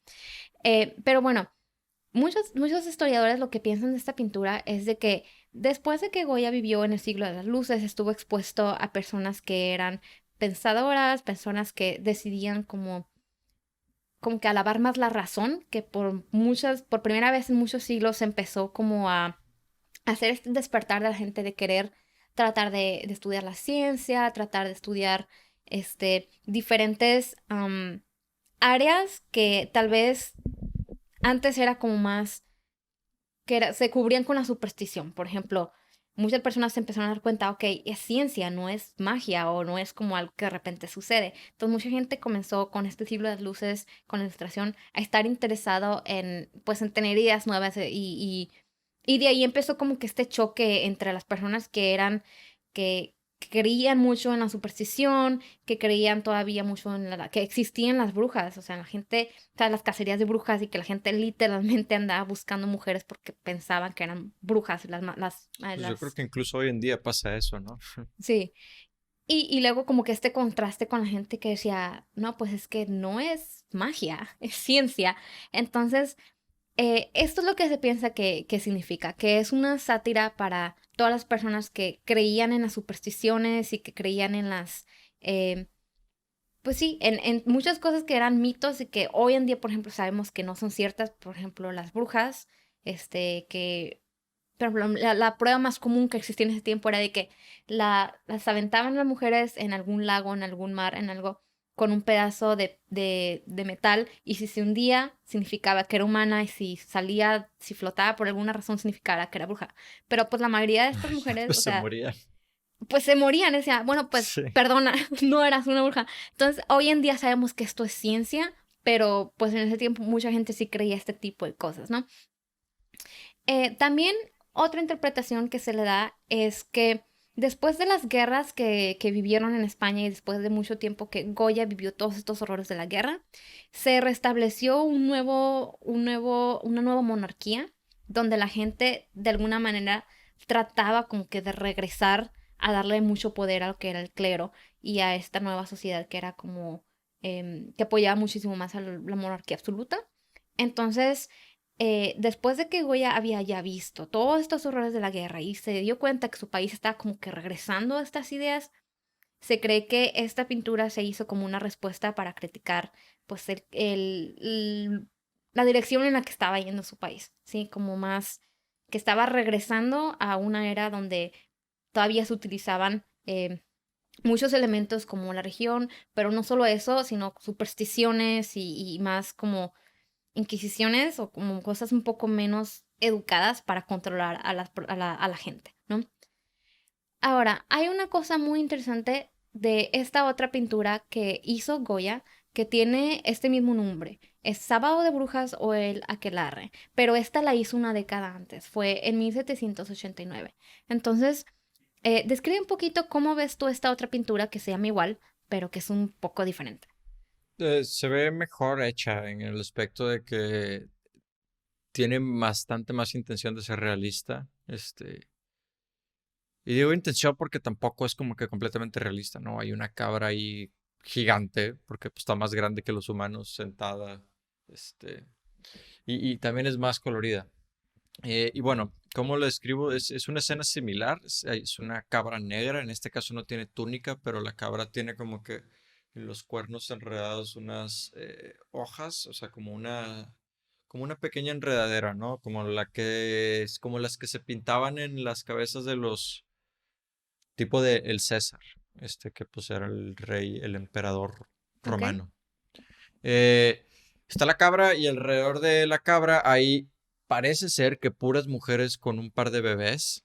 Pero bueno, muchos historiadores lo que piensan de esta pintura es de que después de que Goya vivió en el siglo de las luces, estuvo expuesto a personas que eran pensadoras, personas que decidían como que alabar más la razón, que por primera vez en muchos siglos empezó como a hacer este despertar de la gente de querer tratar de estudiar la ciencia, tratar de estudiar diferentes áreas que tal vez antes era como más se cubrían con la superstición. Por ejemplo, muchas personas se empezaron a dar cuenta, ok, es ciencia, no es magia o no es como algo que de repente sucede. Entonces mucha gente comenzó con este siglo de las luces, con la ilustración, a estar interesado en, pues, en tener ideas nuevas y de ahí empezó como que este choque entre las personas que creían mucho en la superstición, que creían todavía mucho en que existían las brujas, o sea, la gente, o sea, las cacerías de brujas y que la gente literalmente andaba buscando mujeres porque pensaban que eran brujas, Pues yo creo que incluso hoy en día pasa eso, ¿no? sí. Y luego como que este contraste con la gente que decía, no, pues es que no es magia, es ciencia. Entonces, esto es lo que se piensa que significa, que es una sátira para todas las personas que creían en las supersticiones y que creían en eh, pues sí, en muchas cosas que eran mitos y que hoy en día, por ejemplo, sabemos que no son ciertas. Por ejemplo, las brujas, que Por ejemplo, la prueba más común que existía en ese tiempo era de que las aventaban las mujeres en algún lago, en algún mar, en algo, con un pedazo de metal, y si se hundía, significaba que era humana, y si salía, si flotaba por alguna razón, significaba que era bruja. Pero pues la mayoría de estas mujeres, Pues o se sea, morían. pues se morían, decía, bueno, pues Sí. perdona, no eras una bruja. Entonces, hoy en día sabemos que esto es ciencia, pero pues en ese tiempo mucha gente sí creía este tipo de cosas, ¿no? También otra interpretación que se le da es que después de las guerras que vivieron en España y después de mucho tiempo que Goya vivió todos estos horrores de la guerra, se restableció una nueva monarquía donde la gente de alguna manera trataba como que de regresar a darle mucho poder a lo que era el clero y a esta nueva sociedad que era como que apoyaba muchísimo más a la monarquía absoluta. Entonces, después de que Goya había ya visto todos estos horrores de la guerra y se dio cuenta que su país estaba como que regresando a estas ideas, se cree que esta pintura se hizo como una respuesta para criticar pues la dirección en la que estaba yendo su país, ¿sí? Como más que estaba regresando a una era donde todavía se utilizaban muchos elementos como la religión, pero no solo eso, sino supersticiones y más como inquisiciones o como cosas un poco menos educadas para controlar a la gente, ¿no? Ahora, hay una cosa muy interesante de esta otra pintura que hizo Goya que tiene este mismo nombre. Es Sábado de Brujas o el Aquelarre, pero esta la hizo una década antes, fue en 1789. Entonces, describe un poquito cómo ves tú esta otra pintura que se llama igual, pero que es un poco diferente. Se ve mejor hecha en el aspecto de que tiene bastante más intención de ser realista. Y digo intención porque tampoco es como que completamente realista, ¿no? Hay una cabra ahí gigante, porque pues, está más grande que los humanos sentada. Este, y también es más colorida. Y bueno, ¿cómo lo describo? Es una escena similar. Es una cabra negra. En este caso no tiene túnica, pero la cabra tiene como que en los cuernos enredados unas hojas, o sea, como una pequeña enredadera, ¿no? Como la que es como las que se pintaban en las cabezas de los tipo de el César, que pues era el rey, el emperador ¿Ok? romano. Eh, Está la cabra y alrededor de la cabra hay, parece ser que puras mujeres con un par de bebés,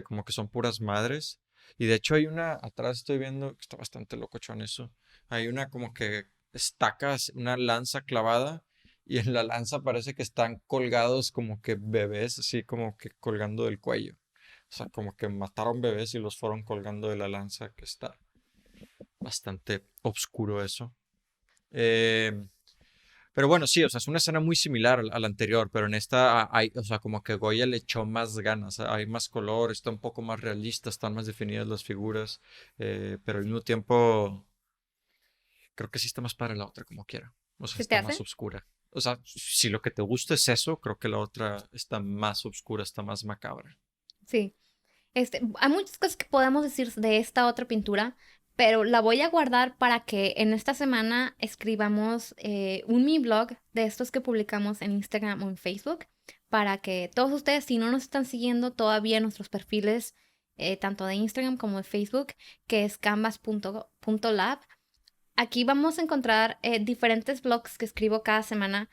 como que son puras madres. Y de hecho hay una, atrás estoy viendo, que está bastante locochón eso, hay una como que estacas, una lanza clavada. Y en la lanza parece que están colgados como que bebés, así como que colgando del cuello. O sea, como que mataron bebés y los fueron colgando de la lanza, que está bastante oscuro eso. Eh, pero bueno, sí, o sea, es una escena muy similar a la anterior, pero en esta hay, o sea, como que Goya le echó más ganas, hay más color, está un poco más realista, están más definidas las figuras, pero al mismo tiempo creo que sí está más para la otra, como quiera. O sea, ¿Se te está más hace? oscura. O sea, si lo que te gusta es eso, creo que la otra está más oscura, está más macabra. Sí. Hay muchas cosas que podemos decir de esta otra pintura, pero la voy a guardar para que en esta semana escribamos un mi blog de estos que publicamos en Instagram o en Facebook, para que todos ustedes, si no nos están siguiendo todavía en nuestros perfiles, tanto de Instagram como de Facebook, que es canvas.lab, aquí vamos a encontrar diferentes blogs que escribo cada semana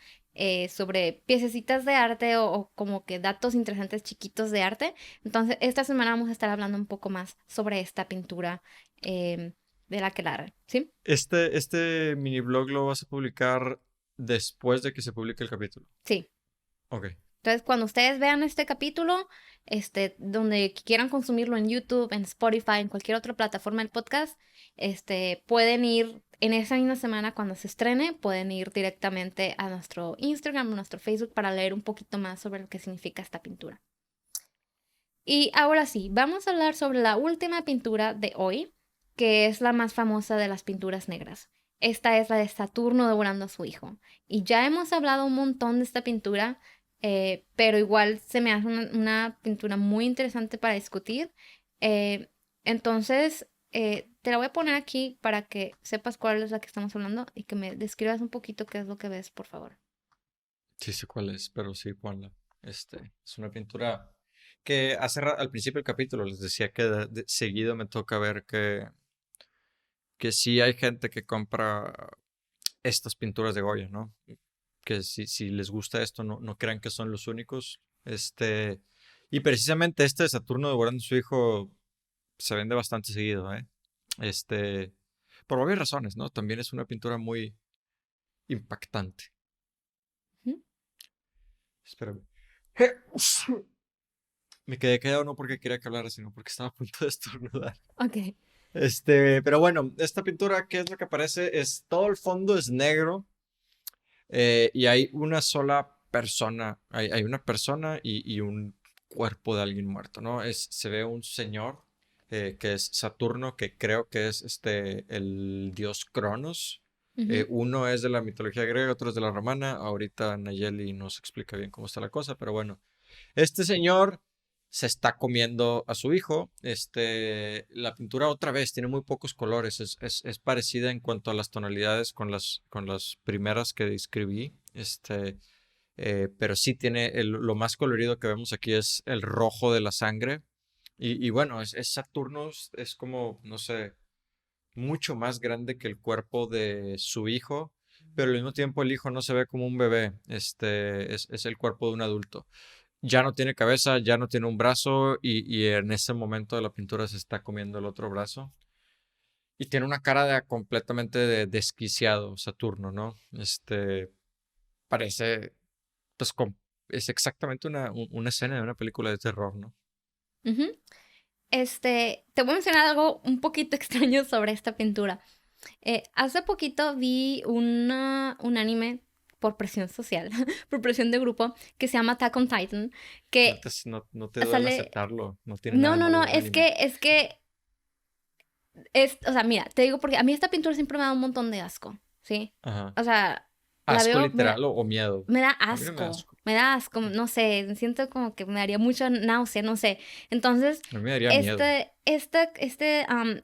sobre piececitas de arte o como que datos interesantes chiquitos de arte. Entonces, esta semana vamos a estar hablando un poco más sobre esta pintura de la Aquelarre, ¿sí? Este mini blog lo vas a publicar después de que se publique el capítulo. Sí. Ok. Entonces, cuando ustedes vean este capítulo, donde quieran consumirlo en YouTube, en Spotify, en cualquier otra plataforma del podcast, pueden ir en esa misma semana cuando se estrene, pueden ir directamente a nuestro Instagram, a nuestro Facebook para leer un poquito más sobre lo que significa esta pintura. Y ahora sí, vamos a hablar sobre la última pintura de hoy, que es la más famosa de las pinturas negras. Esta es la de Saturno devorando a su hijo. Y ya hemos hablado un montón de esta pintura, pero igual se me hace una pintura muy interesante para discutir. Eh, entonces, te la voy a poner aquí para que sepas cuál es la que estamos hablando y que me describas un poquito qué es lo que ves, por favor. Sí sé cuál es, pero sí, ponla. Es una pintura Que al principio del capítulo les decía que seguido me toca ver que sí hay gente que compra estas pinturas de Goya, ¿no? Que si les gusta esto, no crean que son los únicos. Y precisamente este de Saturno devorando a su hijo se vende bastante seguido, ¿eh? Este, por varias razones, ¿no? También es una pintura muy impactante. Ujú. Espérame. Me quedé callado no porque quería que hablara, sino porque estaba a punto de estornudar. Ok. Pero bueno, esta pintura, ¿qué es lo que aparece? Todo el fondo es negro y hay una sola persona, hay una persona y un cuerpo de alguien muerto, ¿no? Se ve un señor que es Saturno, que creo que es el dios Cronos. Ujú. Uno es de la mitología griega, otro es de la romana. Ahorita Nayeli nos explica bien cómo está la cosa, pero bueno. Este señor se está comiendo a su hijo. La pintura otra vez tiene muy pocos colores. Es parecida en cuanto a las tonalidades con las primeras que describí. Pero sí tiene lo más colorido que vemos aquí es el rojo de la sangre. Y bueno, es Saturno, es como, no sé, mucho más grande que el cuerpo de su hijo, pero al mismo tiempo el hijo no se ve como un bebé, es el cuerpo de un adulto. Ya no tiene cabeza, ya no tiene un brazo y en ese momento de la pintura se está comiendo el otro brazo. Y tiene una cara completamente desquiciado, Saturno, ¿no? Parece, pues, es exactamente una escena de una película de terror, ¿no? Ujú. Te voy a mencionar algo un poquito extraño sobre esta pintura. Hace poquito vi un anime por presión social, por presión de grupo, que se llama Attack on Titan, No que te, no te duele sale... aceptarlo, no tiene nada No, de no, malo no, ver anime. o sea, mira, te digo porque a mí esta pintura siempre me da un montón de asco, ¿sí? Ajá. O sea, la Asco veo, literal o miedo. a me da asco, no sé, siento como que me daría mucha náusea, no sé. Entonces, A mí me daría miedo.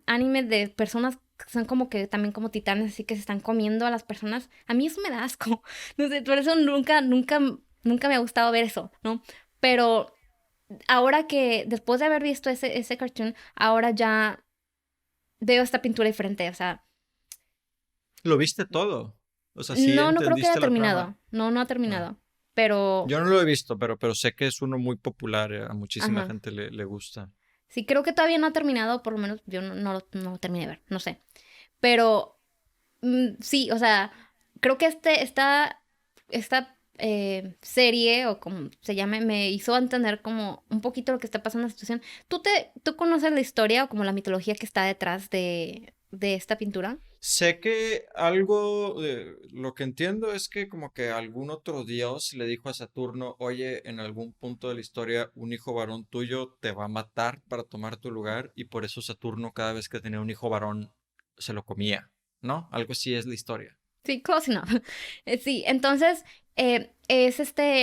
anime de personas que son como que también como titanes, así que se están comiendo a las personas, a mí eso me da asco. No sé, por eso nunca me ha gustado ver eso, ¿no? Pero ahora que, después de haber visto ese cartoon, ahora ya veo esta pintura diferente, o sea, ¿Lo viste todo? O sea, sí no creo que haya entendiste la trama. terminado, no ha Ah. terminado, pero, Yo no lo he visto, pero sé que es uno muy popular. A muchísima ajá. gente le gusta. Sí, creo que todavía no ha terminado, por lo menos yo no lo terminé de ver, no sé. Pero sí, o sea, creo que esta serie, o como se llame, me hizo entender como un poquito lo que está pasando en la situación. ¿Tú conoces la historia o como la mitología que está detrás de esta pintura? Sé que algo, lo que entiendo es que como que algún otro dios le dijo a Saturno, oye, en algún punto de la historia un hijo varón tuyo te va a matar para tomar tu lugar y por eso Saturno cada vez que tenía un hijo varón se lo comía, ¿no? Algo así es la historia. Sí, close enough. Sí, entonces, en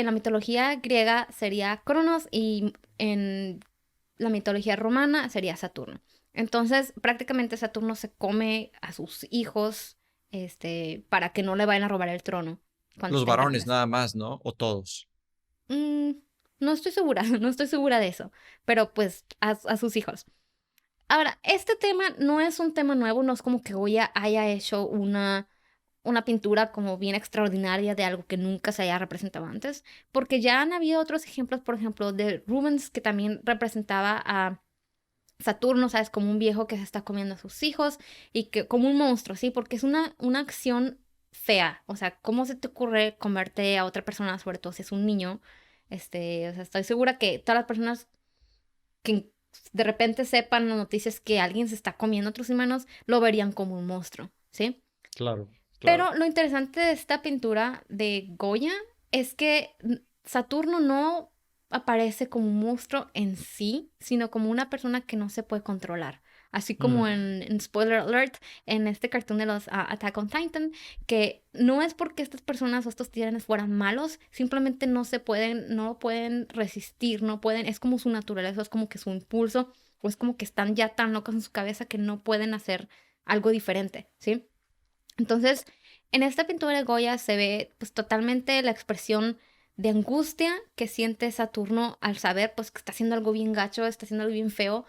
la mitología griega sería Cronos y en la mitología romana sería Saturno. Entonces, prácticamente Saturno se come a sus hijos, para que no le vayan a robar el trono cuando Los estén varones grandes. nada más, ¿no? O todos. Mm, no estoy segura, no estoy segura de eso, pero pues a sus hijos. Ahora, este tema no es un tema nuevo, no es como que Goya haya hecho una pintura como bien extraordinaria de algo que nunca se haya representado antes, porque ya han habido otros ejemplos, por ejemplo, de Rubens, que también representaba a Saturno, ¿sabes? Como un viejo que se está comiendo a sus hijos y que como un monstruo, ¿sí? Porque es una acción fea, o sea, ¿cómo se te ocurre comerte a otra persona, sobre todo si es un niño? O sea, estoy segura que todas las personas que de repente sepan las noticias que alguien se está comiendo a otros humanos, lo verían como un monstruo, ¿sí? Claro, claro. Pero lo interesante de esta pintura de Goya es que Saturno no aparece como un monstruo en sí, sino como una persona que no se puede controlar. Así como Mm, en Spoiler Alert, en este cartoon de los Attack on Titan, que no es porque estas personas o estos tiranes fueran malos, simplemente no pueden resistir, no pueden, es como su naturaleza, es como que su impulso, o es como que están ya tan locos en su cabeza que no pueden hacer algo diferente, ¿sí? Entonces, en esta pintura de Goya se ve pues totalmente la expresión de angustia que siente Saturno al saber pues que está haciendo algo bien gacho, está haciendo algo bien feo,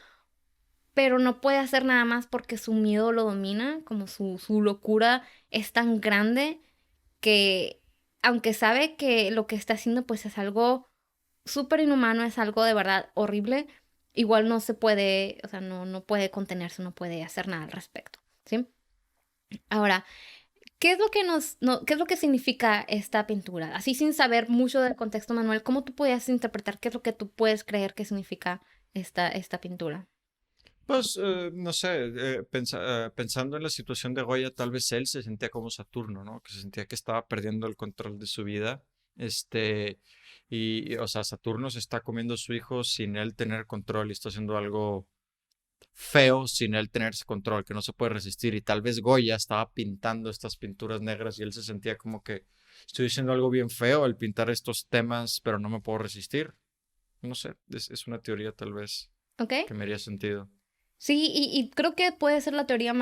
pero no puede hacer nada más porque su miedo lo domina, como su locura es tan grande que aunque sabe que lo que está haciendo pues es algo súper inhumano, es algo de verdad horrible, igual no se puede, o sea, no puede contenerse, no puede hacer nada al respecto, ¿sí? Ahora, ¿qué es lo que qué es lo que significa esta pintura? Así sin saber mucho del contexto, Manuel, ¿cómo tú podías interpretar qué es lo que tú puedes creer que significa esta pintura? Pues, no sé, pensando en la situación de Goya, tal vez él se sentía como Saturno, ¿no? Que se sentía que estaba perdiendo el control de su vida. Este, o sea, Saturno se está comiendo a su hijo sin él tener control y está haciendo algo feo sin él tener ese control, que no se puede resistir. Y tal vez Goya estaba pintando estas pinturas negras y él se sentía como que estoy diciendo algo bien feo al pintar estos temas, pero no me puedo resistir. No sé, es una teoría tal vez ¿Ok? que me haría sentido. Sí, y creo que puede ser la teoría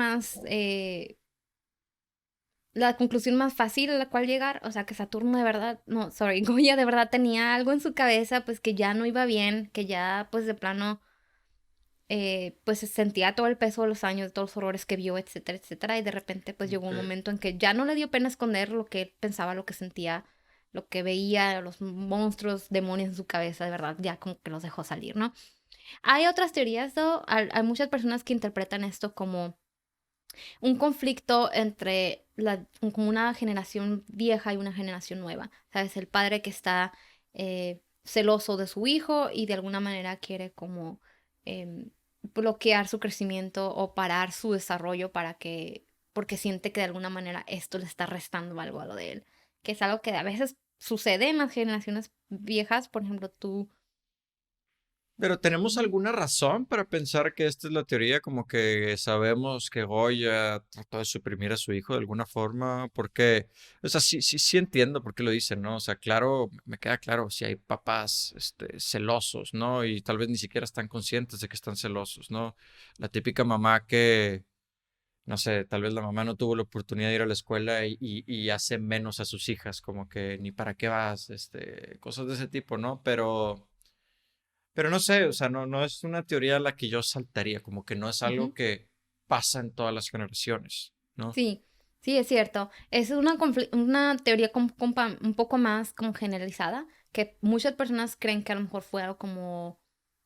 la conclusión más fácil a la cual llegar, o sea, que Saturno de verdad, no, sorry, Goya de verdad tenía algo en su cabeza, pues que ya no iba bien, que ya, pues de plano, pues se sentía todo el peso de los años, de todos los horrores que vio, etcétera, etcétera, y de repente, pues llegó un Ok. momento en que ya no le dio pena esconder lo que él pensaba, lo que sentía, lo que veía, los monstruos, demonios en su cabeza, de verdad, ya como que los dejó salir, ¿no? Hay otras teorías, ¿no? Hay muchas personas que interpretan esto como un conflicto entre como una generación vieja y una generación nueva. ¿Sabes? El padre que está celoso de su hijo y de alguna manera quiere como bloquear su crecimiento o parar su desarrollo porque siente que de alguna manera esto le está restando algo a lo de él. Que es algo que a veces sucede en las generaciones viejas. Por ejemplo, tú. Pero ¿tenemos alguna razón para pensar que esta es la teoría? Como que sabemos que Goya trató de suprimir a su hijo de alguna forma, porque, o sea, sí entiendo por qué lo dicen, ¿no? O sea, claro, me queda claro si hay papás, celosos, ¿no? Y tal vez ni siquiera están conscientes de que están celosos, ¿no? La típica mamá que, no sé, tal vez la mamá no tuvo la oportunidad de ir a la escuela y hace menos a sus hijas, como que ni para qué vas, cosas de ese tipo, ¿no? Pero no sé, o sea, no es una teoría a la que yo saltaría, como que no es algo Ujú. que pasa en todas las generaciones, ¿no? Sí, sí, es cierto. Es una teoría un poco más como generalizada, que muchas personas creen que a lo mejor fue algo como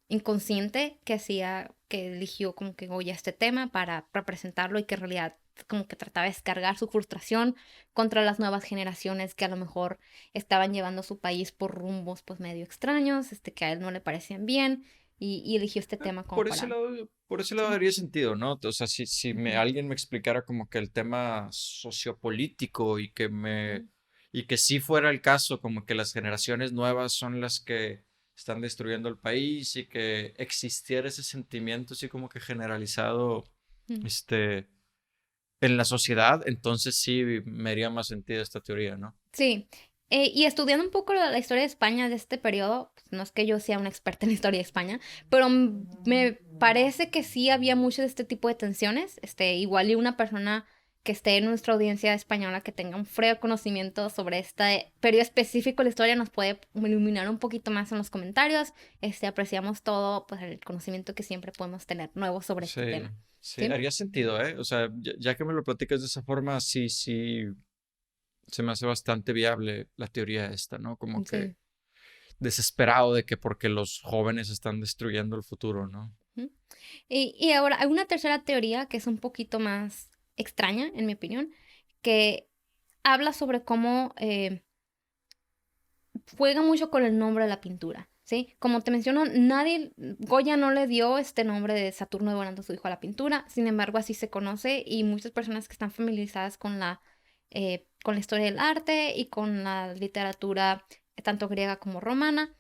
inconsciente que hacía, que eligió como que Goya este tema para presentarlo y que en realidad como que trataba de descargar su frustración contra las nuevas generaciones que a lo mejor estaban llevando a su país por rumbos pues medio extraños, que a él no le parecían bien y eligió este tema como para. Por ese lado Sí. daría sentido, ¿no? O sea, si Ujú, alguien me explicara como que el tema sociopolítico y que sí fuera el caso, como que las generaciones nuevas son las que están destruyendo el país y que existiera ese sentimiento así como que generalizado, ujú. este, en la sociedad, entonces sí me haría más sentido esta teoría, ¿no? Sí, y estudiando un poco la historia de España de este periodo, pues, no es que yo sea una experta en la historia de España, pero me parece que sí había mucho de este tipo de tensiones. Igual y una persona que esté en nuestra audiencia española que tenga un frío conocimiento sobre este periodo específico de la historia nos puede iluminar un poquito más en los comentarios. Apreciamos todo, pues el conocimiento que siempre podemos tener nuevo sobre este Sí, tema. sí, ¿Sí? haría sentido, ¿eh? O sea, ya que me lo platicas de esa forma, sí, se me hace bastante viable la teoría esta, ¿no? Como que Sí. desesperado de que porque los jóvenes están destruyendo el futuro, ¿no? Ujú. Y ahora, hay una tercera teoría que es un poquito más extraña, en mi opinión, que habla sobre cómo juega mucho con el nombre de la pintura, ¿sí? Como te menciono, Goya no le dio este nombre de Saturno devorando a su hijo a la pintura, sin embargo, así se conoce y muchas personas que están familiarizadas con la historia del arte y con la literatura, tanto griega como romana,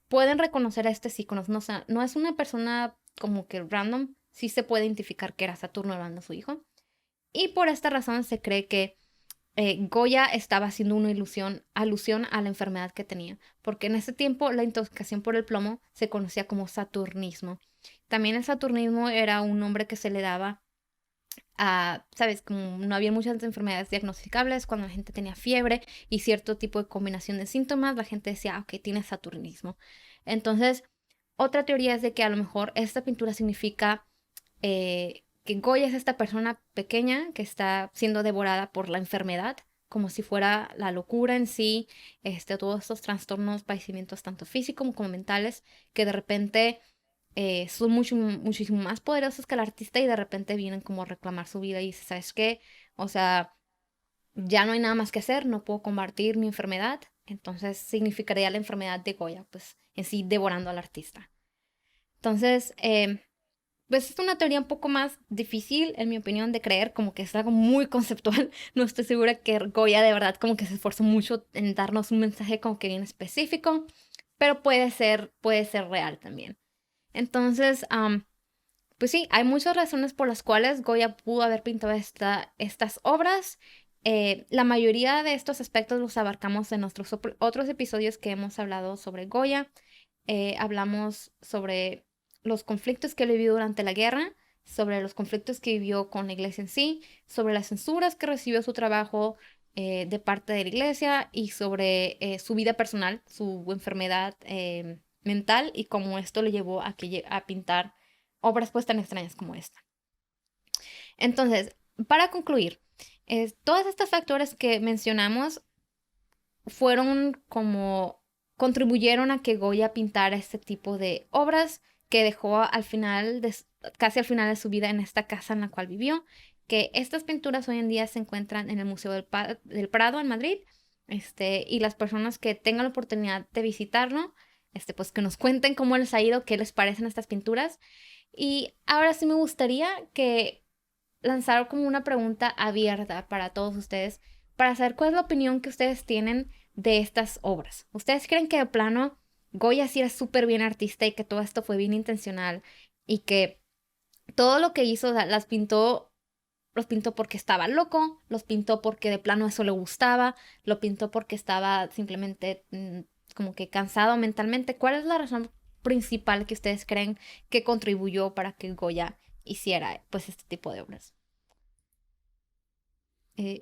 pueden reconocer a estos iconos. No, o sea, no es una persona como que random, sí se puede identificar que era Saturno hablando a su hijo. Y por esta razón se cree que Goya estaba haciendo una alusión a la enfermedad que tenía, porque en ese tiempo la intoxicación por el plomo se conocía como saturnismo. También el saturnismo era un nombre que se le daba ¿sabes? Como no había muchas enfermedades diagnosticables, cuando la gente tenía fiebre y cierto tipo de combinación de síntomas, la gente decía, ok, tiene saturnismo. Entonces, otra teoría es de que a lo mejor esta pintura significa que Goya es esta persona pequeña que está siendo devorada por la enfermedad, como si fuera la locura en sí, todos estos trastornos, padecimientos tanto físicos como mentales, que de repente son muchísimo más poderosos que el artista y de repente vienen como a reclamar su vida y dice, ¿sabes qué? O sea, ya no hay nada más que hacer, no puedo combatir mi enfermedad, entonces significaría la enfermedad de Goya, pues en sí devorando al artista. Entonces, pues es una teoría un poco más difícil, en mi opinión, de creer, como que es algo muy conceptual. No estoy segura que Goya de verdad como que se esforzó mucho en darnos un mensaje como que bien específico, pero puede ser real también. Entonces, pues sí, hay muchas razones por las cuales Goya pudo haber pintado estas obras. La mayoría de estos aspectos los abarcamos en nuestros otros episodios que hemos hablado sobre Goya. Hablamos sobre los conflictos que él vivió durante la guerra, sobre los conflictos que vivió con la iglesia en sí, sobre las censuras que recibió su trabajo de parte de la iglesia y sobre su vida personal, su enfermedad mental y cómo esto le llevó a pintar obras pues tan extrañas como esta. Entonces, para concluir, todos estos factores que mencionamos fueron como contribuyeron a que Goya pintara este tipo de obras que dejó casi al final de su vida en esta casa en la cual vivió, que estas pinturas hoy en día se encuentran en el Museo del Prado en Madrid, y las personas que tengan la oportunidad de visitarlo, pues que nos cuenten cómo les ha ido, qué les parecen estas pinturas. Y ahora sí me gustaría que lanzar como una pregunta abierta para todos ustedes, para saber cuál es la opinión que ustedes tienen de estas obras. ¿Ustedes creen que de plano Goya sí era súper bien artista y que todo esto fue bien intencional y que todo lo que hizo, o sea, los pintó porque estaba loco, los pintó porque de plano eso le gustaba, lo pintó porque estaba simplemente como que cansado mentalmente? ¿Cuál es la razón principal que ustedes creen que contribuyó para que Goya hiciera pues este tipo de obras?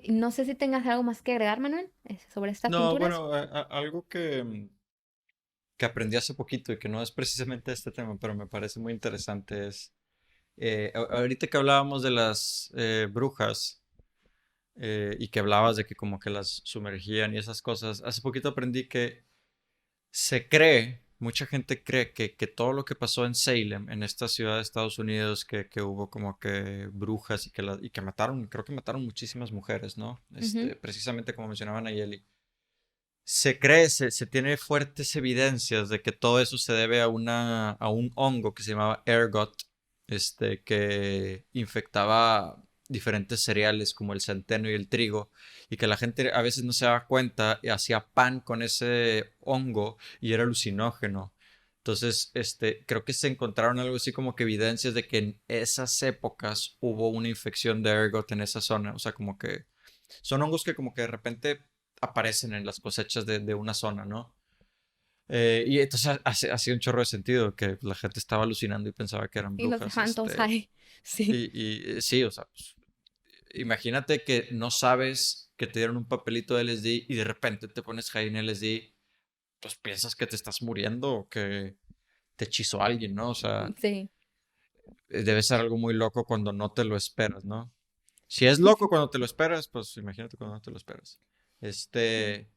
No sé si tengas algo más que agregar, Manuel, sobre estas No, pinturas. bueno, algo que aprendí hace poquito y que no es precisamente este tema, pero me parece muy interesante es, ahorita que hablábamos de las brujas y que hablabas de que como que las sumergían y esas cosas, hace poquito aprendí que mucha gente cree que todo lo que pasó en Salem, en esta ciudad de Estados Unidos, que hubo como que brujas y que mataron, creo que mataron muchísimas mujeres, ¿no? Ujú. Precisamente como mencionaba Nayeli. Se tiene fuertes evidencias de que todo eso se debe a un hongo que se llamaba ergot, que infectaba diferentes cereales como el centeno y el trigo, y que la gente a veces no se daba cuenta y hacía pan con ese hongo y era alucinógeno. Entonces, creo que se encontraron algo así como que evidencias de que en esas épocas hubo una infección de ergot en esa zona. O sea, como que son hongos que como que de repente aparecen en las cosechas de una zona, ¿no? Y entonces hacía un chorro de sentido que la gente estaba alucinando y pensaba que eran Y los brujas. dejaban todos ahí. Sí. Sí, o sea, pues, imagínate que no sabes que te dieron un papelito de LSD y de repente te pones high en LSD, pues piensas que te estás muriendo o que te hechizó alguien, ¿no? O sea, Sí. debe ser algo muy loco cuando no te lo esperas, ¿no? Si es loco cuando te lo esperas, pues imagínate cuando no te lo esperas. Sí. Este,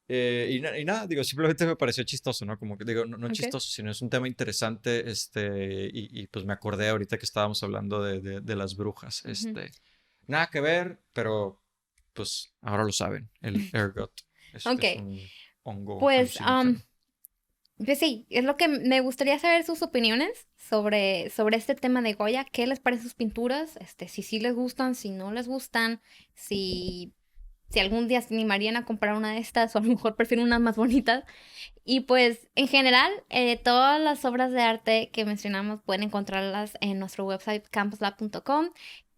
y nada, digo, simplemente me pareció chistoso, ¿no? Como que digo, no, no Ok. chistoso, sino es un tema interesante, pues me acordé ahorita que estábamos hablando de las brujas, Ujú. nada que ver, pero pues ahora lo saben, el ergot Ok. es un hongo Pues, alucinógeno. pues sí, es lo que me gustaría saber sus opiniones sobre este tema de Goya. ¿Qué les parecen sus pinturas? Si sí les gustan, si no les gustan, si, si algún día se animarían a comprar una de estas o a lo mejor prefieren unas más bonitas. Y pues en general, todas las obras de arte que mencionamos pueden encontrarlas en nuestro website campuslab.com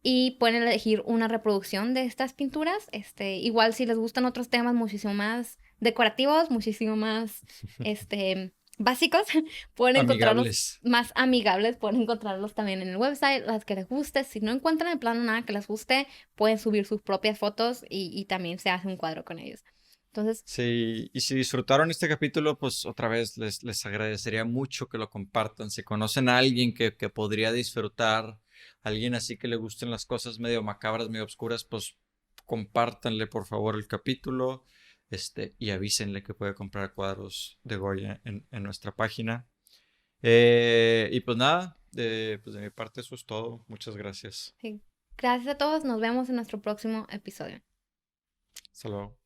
y pueden elegir una reproducción de estas pinturas. Igual si les gustan otros temas muchísimo más decorativos, muchísimo más básicos, pueden encontrarlos Amigables. más amigables, pueden encontrarlos también en el website, las que les guste. Si no encuentran de plano nada que les guste, pueden subir sus propias fotos y también se hace un cuadro con ellos. Entonces, Sí, y si disfrutaron este capítulo, pues otra vez les agradecería mucho que lo compartan. Si conocen a alguien que podría disfrutar, alguien así que le gusten las cosas medio macabras, medio oscuras, pues compártanle por favor el capítulo, y avísenle que puede comprar cuadros de Goya en nuestra página. Y pues nada, pues de mi parte eso es todo. Muchas gracias. sí. Gracias a todos, nos vemos en nuestro próximo episodio. Hasta luego.